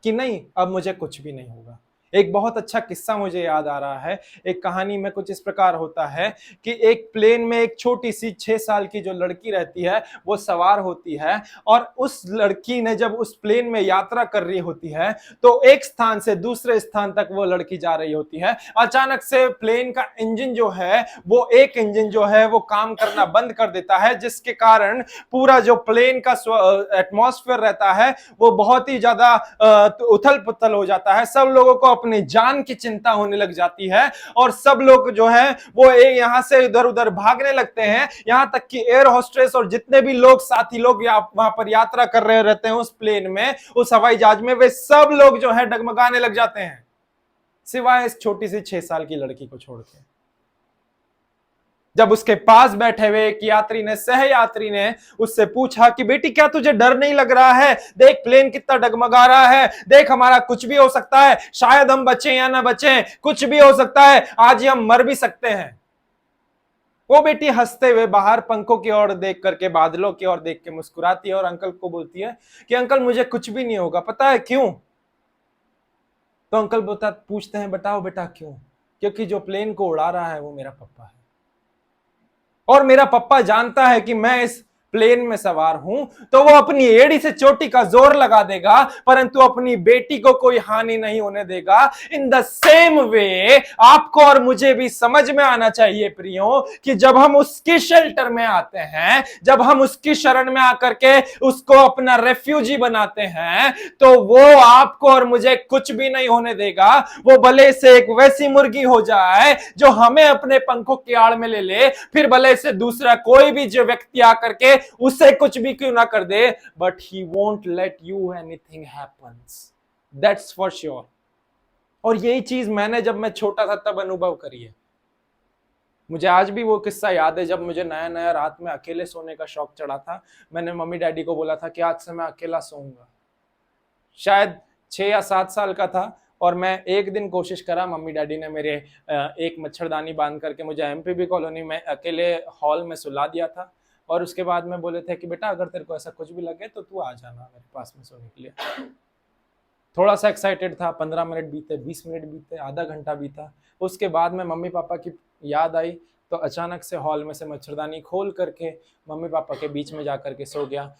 कि नहीं, अब मुझे कुछ भी नहीं होगा। एक बहुत अच्छा किस्सा मुझे याद आ रहा है। एक कहानी में कुछ इस प्रकार होता है कि एक प्लेन में एक छोटी सी 6 साल की जो लड़की रहती है वो सवार होती है, और उस लड़की ने जब उस प्लेन में यात्रा कर रही होती है तो एक स्थान से दूसरे स्थान तक वो लड़की जा रही होती है। अचानक से प्लेन का इंजन जो है, वो एक इंजन जो है वो काम करना बंद कर देता है, जिसके कारण पूरा जो प्लेन का एटमॉस्फेयर रहता है वो बहुत ही ज्यादा उथल पुथल हो जाता है। सब लोगों को अपनी जान की चिंता होने लग जाती है, और सब लोग जो है वो यहां से इधर उधर भागने लगते हैं। यहां तक कि एयर होस्टेस और जितने भी लोग, साथी लोग वहां पर यात्रा कर रहे रहते हैं उस प्लेन में, उस हवाई जहाज में, वे सब लोग जो है डगमगाने लग जाते हैं, सिवाय इस छोटी सी 6 साल की लड़की को छोड़ के। जब उसके पास बैठे हुए एक यात्री ने, सह यात्री ने उससे पूछा कि बेटी क्या तुझे डर नहीं लग रहा है? देख प्लेन कितना डगमगा रहा है, देख हमारा कुछ भी हो सकता है, शायद हम बचें या ना बचें, कुछ भी हो सकता है, आज ही हम मर भी सकते हैं। वो बेटी हंसते हुए बाहर पंखों की ओर देख करके, बादलों की ओर देख के मुस्कुराती है और अंकल को बोलती है कि अंकल मुझे कुछ भी नहीं होगा। पता है क्यों? तो अंकल पूछते हैं बताओ बेटा क्यों? क्योंकि जो प्लेन को उड़ा रहा है वो मेरा पप्पा है, और मेरा पप्पा जानता है कि मैं इस प्लेन में सवार हूं, तो वो अपनी एड़ी से चोटी का जोर लगा देगा, परंतु अपनी बेटी को कोई हानि नहीं होने देगा। इन द सेम वे आपको और मुझे भी समझ में आना चाहिए प्रियो, कि जब हम उसकी शेल्टर में आते हैं, जब हम उसकी शरण में आकर के उसको अपना रेफ्यूजी बनाते हैं, तो वो आपको और मुझे कुछ भी नहीं होने देगा। वो भले से एक वैसी मुर्गी हो जाए जो हमें अपने पंखों की आड़ में ले ले, फिर भले से दूसरा कोई भी जो व्यक्ति आकर के उसे कुछ भी क्यों ना कर दे, but he won't let you anything happens, that's for sure. और यही चीज मैंने जब मैं छोटा था तब अनुभव करी है। मुझे आज भी वो किस्सा याद है, जब मुझे नया नया रात में अकेले सोने का शौक चढ़ा था। मैंने मम्मी डैडी को बोला था कि आज से मैं अकेला सोऊंगा। शायद 6 या 7 साल का था, और मैं एक दिन कोशिश करा, मम्मी डैडी ने मेरे एक मच्छरदानी बांध करके मुझे एमपीबी कॉलोनी में अकेले हॉल में सुला दिया था, और उसके बाद में बोले थे कि बेटा अगर तेरे को ऐसा कुछ भी लगे तो तू आ जाना मेरे पास में सोने के लिए। थोड़ा सा एक्साइटेड था। 15 मिनट बीते, 20 मिनट बीते, आधा घंटा बीता। उसके बाद में मम्मी पापा की याद आई, तो अचानक से हॉल में से मच्छरदानी खोल करके मम्मी पापा के बीच में जाकर के सो गया।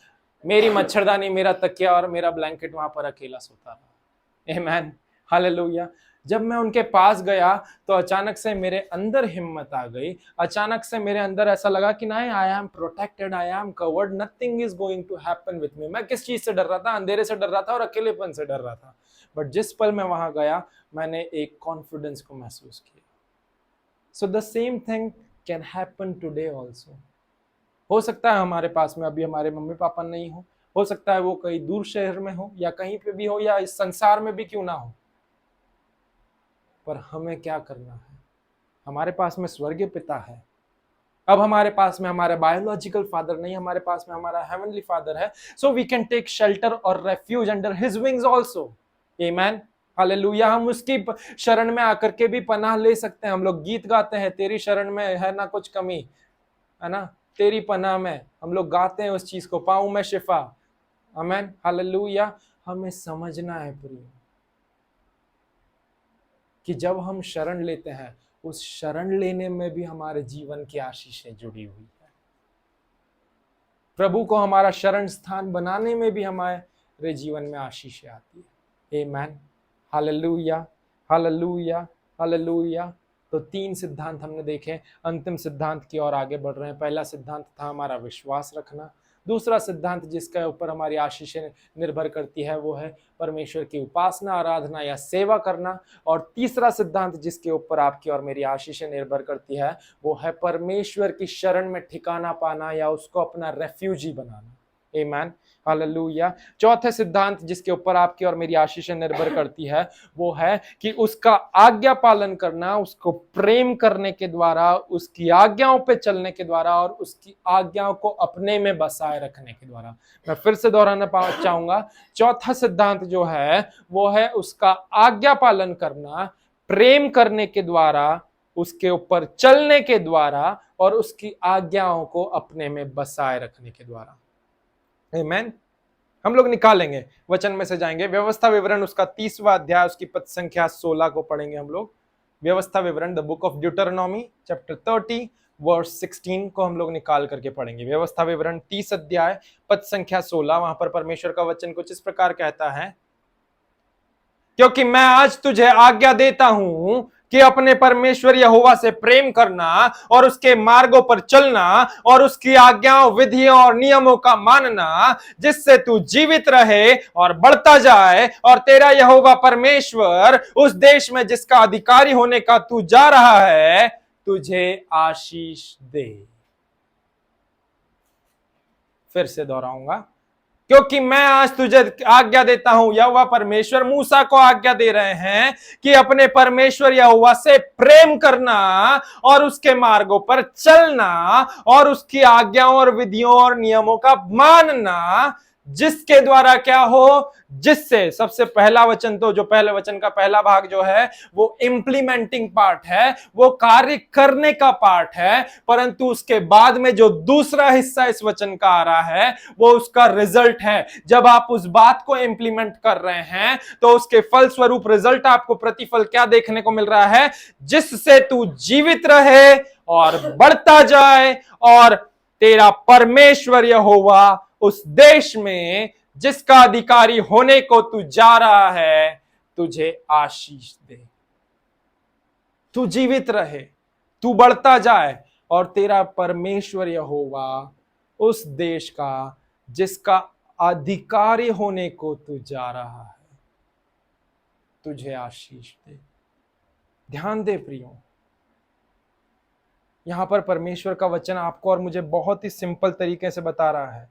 मेरी मच्छरदानी, मेरा तकिया और मेरा ब्लैंकेट वहां पर अकेला सोता रहा। आमेन, हालेलुया। जब मैं उनके पास गया तो अचानक से मेरे अंदर हिम्मत आ गई। अचानक से मेरे अंदर ऐसा लगा कि नहीं, I am protected, I am covered, nothing is going to happen with me. मैं किस चीज से डर रहा था? अंधेरे से डर रहा था और अकेलेपन से डर रहा था। बट जिस पल मैं वहां गया, मैंने एक कॉन्फिडेंस को महसूस किया। So the same thing can happen today also. हो सकता है हमारे पास में अभी हमारे मम्मी पापा नहीं हो सकता है वो कहीं दूर शहर में हो, या कहीं पे भी हो, या इस संसार में भी क्यों ना हो, पर हमें क्या करना है? हमारे पास में स्वर्गीय पिता है। अब हमारे पास में हमारा बायोलॉजिकल फादर नहीं, हमारे पास में हमारा हेवनली फादर है। So we can take shelter और refuge under his wings also. Amen, hallelujah. हम उसकी शरण में आकर के भी पनाह ले सकते हैं। हम लोग गीत गाते हैं, तेरी शरण में है ना कुछ कमी, है ना, तेरी पनाह में। हम लोग गाते हैं उस चीज को, पाऊं मैं शिफा। आमेन, हालेलुया। हमें समझना है प्रिय, कि जब हम शरण लेते हैं, उस शरण लेने में भी हमारे जीवन की आशीषें जुड़ी हुई है। प्रभु को हमारा शरण स्थान बनाने में भी हमारे जीवन में आशीषें आती है। आमीन, हालेलुया, हालेलुया, हालेलुया। तो 3 सिद्धांत हमने देखे। अंतिम सिद्धांत की ओर आगे बढ़ रहे हैं। पहला सिद्धांत था हमारा विश्वास रखना। दूसरा सिद्धांत जिसके ऊपर हमारी आशीषें निर्भर करती है वो है परमेश्वर की उपासना, आराधना या सेवा करना। और तीसरा सिद्धांत जिसके ऊपर आपकी और मेरी आशीषें निर्भर करती है वो है परमेश्वर की शरण में ठिकाना पाना या उसको अपना रेफ्यूजी बनाना। आमीन, हालेलुया। चौथे सिद्धांत जिसके ऊपर आपकी और मेरी आशीषें निर्भर करती है वो है कि उसका आज्ञा पालन करना, उसको प्रेम करने के द्वारा, उसकी आज्ञाओं पे चलने के द्वारा और उसकी आज्ञाओं को अपने में बसाए रखने के द्वारा। मैं फिर से दोहराना चाहूंगा, चौथा सिद्धांत जो है वो है उसका आज्ञा पालन करना, प्रेम करने के द्वारा, उसके ऊपर चलने के द्वारा और उसकी आज्ञाओं को अपने में बसाए रखने के द्वारा। आमीन। हम लोग निकालेंगे, वचन में से जाएंगे। व्यवस्था विवरण उसका 30वां अध्याय, उसकी पद संख्या 16 को पढ़ेंगे हम लोग। व्यवस्था विवरण, the book of Deuteronomy chapter 30 verse 16 को हम लोग निकाल करके पढ़ेंगे। व्यवस्था विवरण 30 अध्याय पद संख्या 16, वहां पर परमेश्वर का वचन कुछ इस प्रकार कहता है, क्योंकि मैं आज तुझे आज्ञा देता हूं कि अपने परमेश्वर यहोवा से प्रेम करना और उसके मार्गों पर चलना और उसकी आज्ञाओं, विधियों और नियमों का मानना, जिससे तू जीवित रहे और बढ़ता जाए और तेरा यहोवा परमेश्वर उस देश में जिसका अधिकारी होने का तू जा रहा है तुझे आशीष दे। फिर से दोहराऊंगा, क्योंकि मैं आज तुझे आज्ञा देता हूं। यहोवा परमेश्वर मूसा को आज्ञा दे रहे हैं कि अपने परमेश्वर यहोवा से प्रेम करना और उसके मार्गों पर चलना और उसकी आज्ञाओं और विधियों और नियमों का मानना, जिसके द्वारा क्या हो, जिससे, सबसे पहला वचन तो जो पहले वचन का पहला भाग जो है वो इंप्लीमेंटिंग पार्ट है, वो कार्य करने का पार्ट है, परंतु उसके बाद में जो दूसरा हिस्सा इस वचन का आ रहा है वो उसका रिजल्ट है। जब आप उस बात को इंप्लीमेंट कर रहे हैं तो उसके फल स्वरूप रिजल्ट, आपको प्रतिफल क्या देखने को मिल रहा है, जिससे तू जीवित रहे और बढ़ता जाए और तेरा परमेश्वर यहोवा उस देश में जिसका अधिकारी होने को तू जा रहा है तुझे आशीष दे। तू जीवित रहे, तू बढ़ता जाए और तेरा परमेश्वर यहोवा उस देश का जिसका अधिकारी होने को तू जा रहा है तुझे आशीष दे। ध्यान दे प्रियो, यहां पर परमेश्वर का वचन आपको और मुझे बहुत ही सिंपल तरीके से बता रहा है।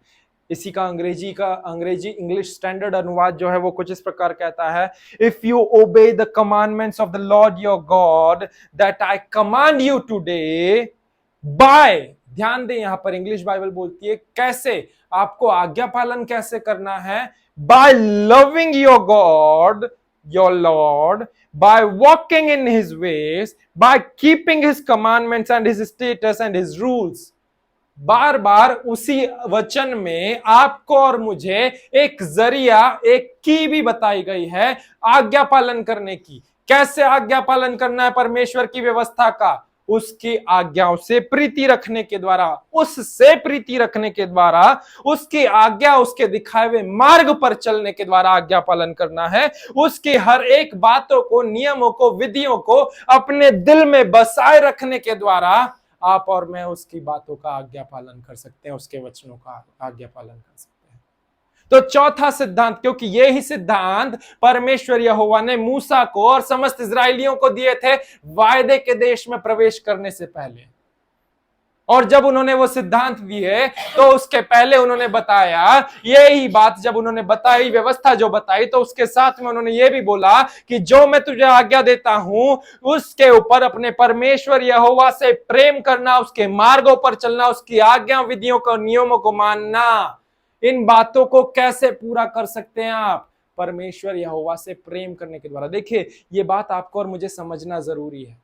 इसी का अंग्रेजी इंग्लिश स्टैंडर्ड अनुवाद जो है वो कुछ इस प्रकार कहता है, if you obey the commandments of the Lord your God that I command you today by, ध्यान दें यहां पर इंग्लिश बाइबल बोलती है कैसे आपको आज्ञा पालन कैसे करना है, by loving your God your Lord, by walking in his ways, by keeping his commandments and his statutes and his rules। बार बार उसी वचन में आपको और मुझे एक जरिया, एक की भी बताई गई है आज्ञा पालन करने की। कैसे आज्ञा पालन करना है परमेश्वर की व्यवस्था का, उसकी आज्ञाओं से प्रीति रखने के द्वारा, उससे प्रीति रखने के द्वारा, उसकी आज्ञा, उसके दिखाए हुए मार्ग पर चलने के द्वारा आज्ञा पालन करना है। उसकी हर एक बातों को, नियमों को, विधियों को अपने दिल में बसाए रखने के द्वारा आप और मैं उसकी बातों का आज्ञा पालन कर सकते हैं, उसके वचनों का आज्ञा पालन कर सकते हैं। तो चौथा सिद्धांत, क्योंकि ये ही सिद्धांत परमेश्वर यहोवा ने मूसा को और समस्त इजरायलियों को दिए थे वायदे के देश में प्रवेश करने से पहले, और जब उन्होंने वो सिद्धांत दिए तो उसके पहले उन्होंने बताया यही बात, जब उन्होंने बताई व्यवस्था जो बताई तो उसके साथ में उन्होंने ये भी बोला कि जो मैं तुझे आज्ञा देता हूं उसके ऊपर अपने परमेश्वर यहोवा से प्रेम करना, उसके मार्गों पर चलना, उसकी आज्ञा, विधियों को, नियमों को मानना। इन बातों को कैसे पूरा कर सकते हैं आप? परमेश्वर यहोवा से प्रेम करने के द्वारा। देखिए, ये बात आपको और मुझे समझना जरूरी है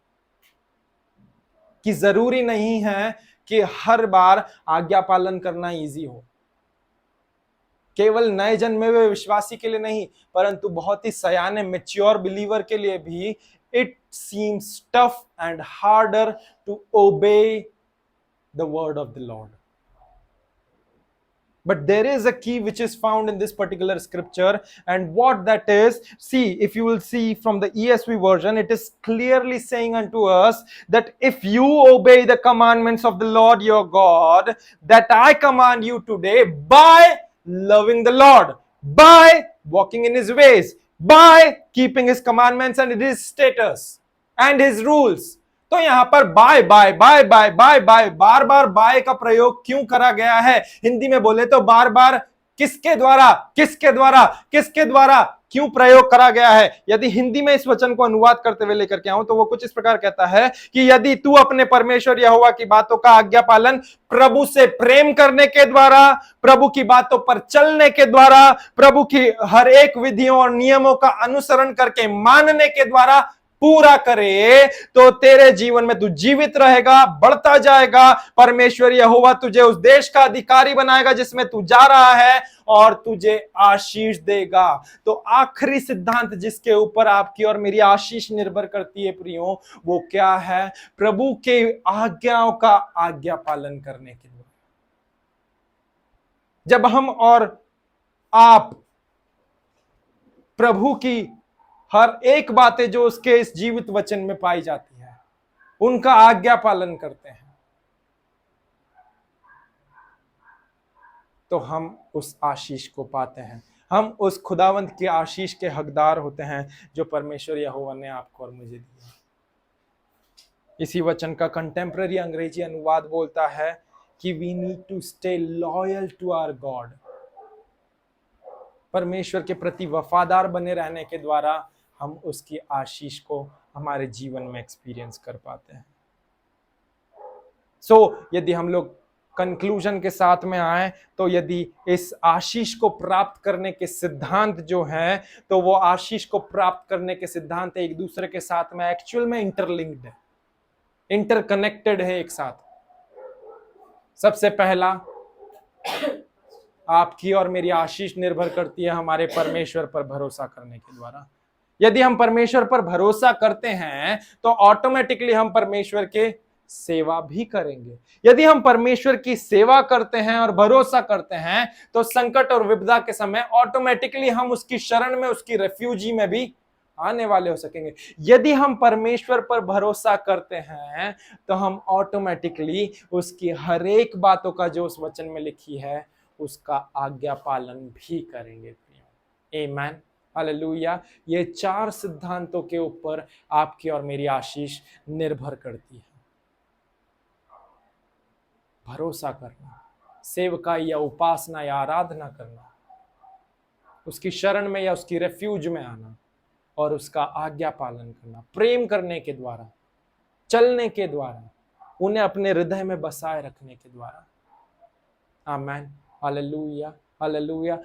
कि जरूरी नहीं है कि हर बार आज्ञा पालन करना इजी हो। केवल नए जन्मे हुए विश्वासी के लिए नहीं, परंतु बहुत ही सयाने मैच्योर बिलीवर के लिए भी it seems tough and harder to obey the word of the Lord. But there is a key which is found in this particular scripture, and what that is, see, if you will see from the ESV version, it is clearly saying unto us that if you obey the commandments of the Lord your God, that I command you today, by loving the Lord, by walking in his ways, by keeping his commandments and his status and his rules. तो यहां पर by by by by by by बार बार बाय का प्रयोग क्यों करा गया है? हिंदी में बोले तो बार बार किसके द्वारा किसके द्वारा किसके द्वारा क्यों प्रयोग करा गया है? यदि हिंदी में इस वचन को अनुवाद करते हुए लेकर के आऊं तो वो कुछ इस प्रकार कहता है कि यदि तू अपने परमेश्वर यहोवा की बातों का आज्ञा पालन प्रभु से प्रेम करने के द्वारा, प्रभु की बातों पर चलने के द्वारा, प्रभु की हर एक विधियों और नियमों का अनुसरण करके मानने के द्वारा पूरा करे, तो तेरे जीवन में तू जीवित रहेगा, बढ़ता जाएगा, परमेश्वर यहोवा तुझे उस देश का अधिकारी बनाएगा जिसमें तू जा रहा है, और तुझे आशीष देगा। तो आखिरी सिद्धांत जिसके ऊपर आपकी और मेरी आशीष निर्भर करती है प्रियो, वो क्या है? प्रभु के आज्ञाओं का आज्ञा पालन करने के लिए। जब हम और आप प्रभु की हर एक बातें जो उसके इस जीवित वचन में पाई जाती है, उनका आज्ञा पालन करते हैं, तो हम उस आशीष को पाते हैं, हम उस खुदावंत की आशीष के हकदार होते हैं जो परमेश्वर यहोवा ने आपको और मुझे दिया। इसी वचन का कंटेम्पररी अंग्रेजी अनुवाद बोलता है कि we need to stay loyal to our God. परमेश्वर के प्रति वफादार बने रहने के द्वारा हम उसकी आशीष को हमारे जीवन में एक्सपीरियंस कर पाते हैं। यदि हम लोग कंक्लूजन के साथ में आए, तो यदि इस आशीष को प्राप्त करने के सिद्धांत जो हैं, तो वो आशीष को प्राप्त करने के सिद्धांत एक दूसरे के साथ में एक्चुअल में इंटरलिंक्ड है, इंटरकनेक्टेड है एक साथ। सबसे पहला, आपकी और मेरी आशीष निर्भर करती है हमारे परमेश्वर पर भरोसा करने के द्वारा। यदि हम परमेश्वर पर भरोसा करते हैं तो ऑटोमेटिकली हम परमेश्वर के सेवा भी करेंगे। यदि हम परमेश्वर की सेवा करते हैं और भरोसा करते हैं, तो संकट और विपदा के समय ऑटोमेटिकली हम उसकी शरण में, उसकी रेफ्यूजी में भी आने वाले हो सकेंगे। यदि हम परमेश्वर पर भरोसा करते हैं तो हम ऑटोमेटिकली उसकी हर एक बातों का जो उस वचन में लिखी है उसका आज्ञा पालन भी करेंगे। आमीन, हालेलुया। ये चार सिद्धांतों के ऊपर आपकी और मेरी आशीष निर्भर करती है। भरोसा करना, सेवकाई या उपासना या आराधना करना, उसकी शरण में या उसकी रेफ्यूज में आना और उसका आज्ञा पालन करना, प्रेम करने के द्वारा, चलने के द्वारा, उन्हें अपने हृदय में बसाए रखने के द्वारा। आमीन, हालेलुया, हालेलुया।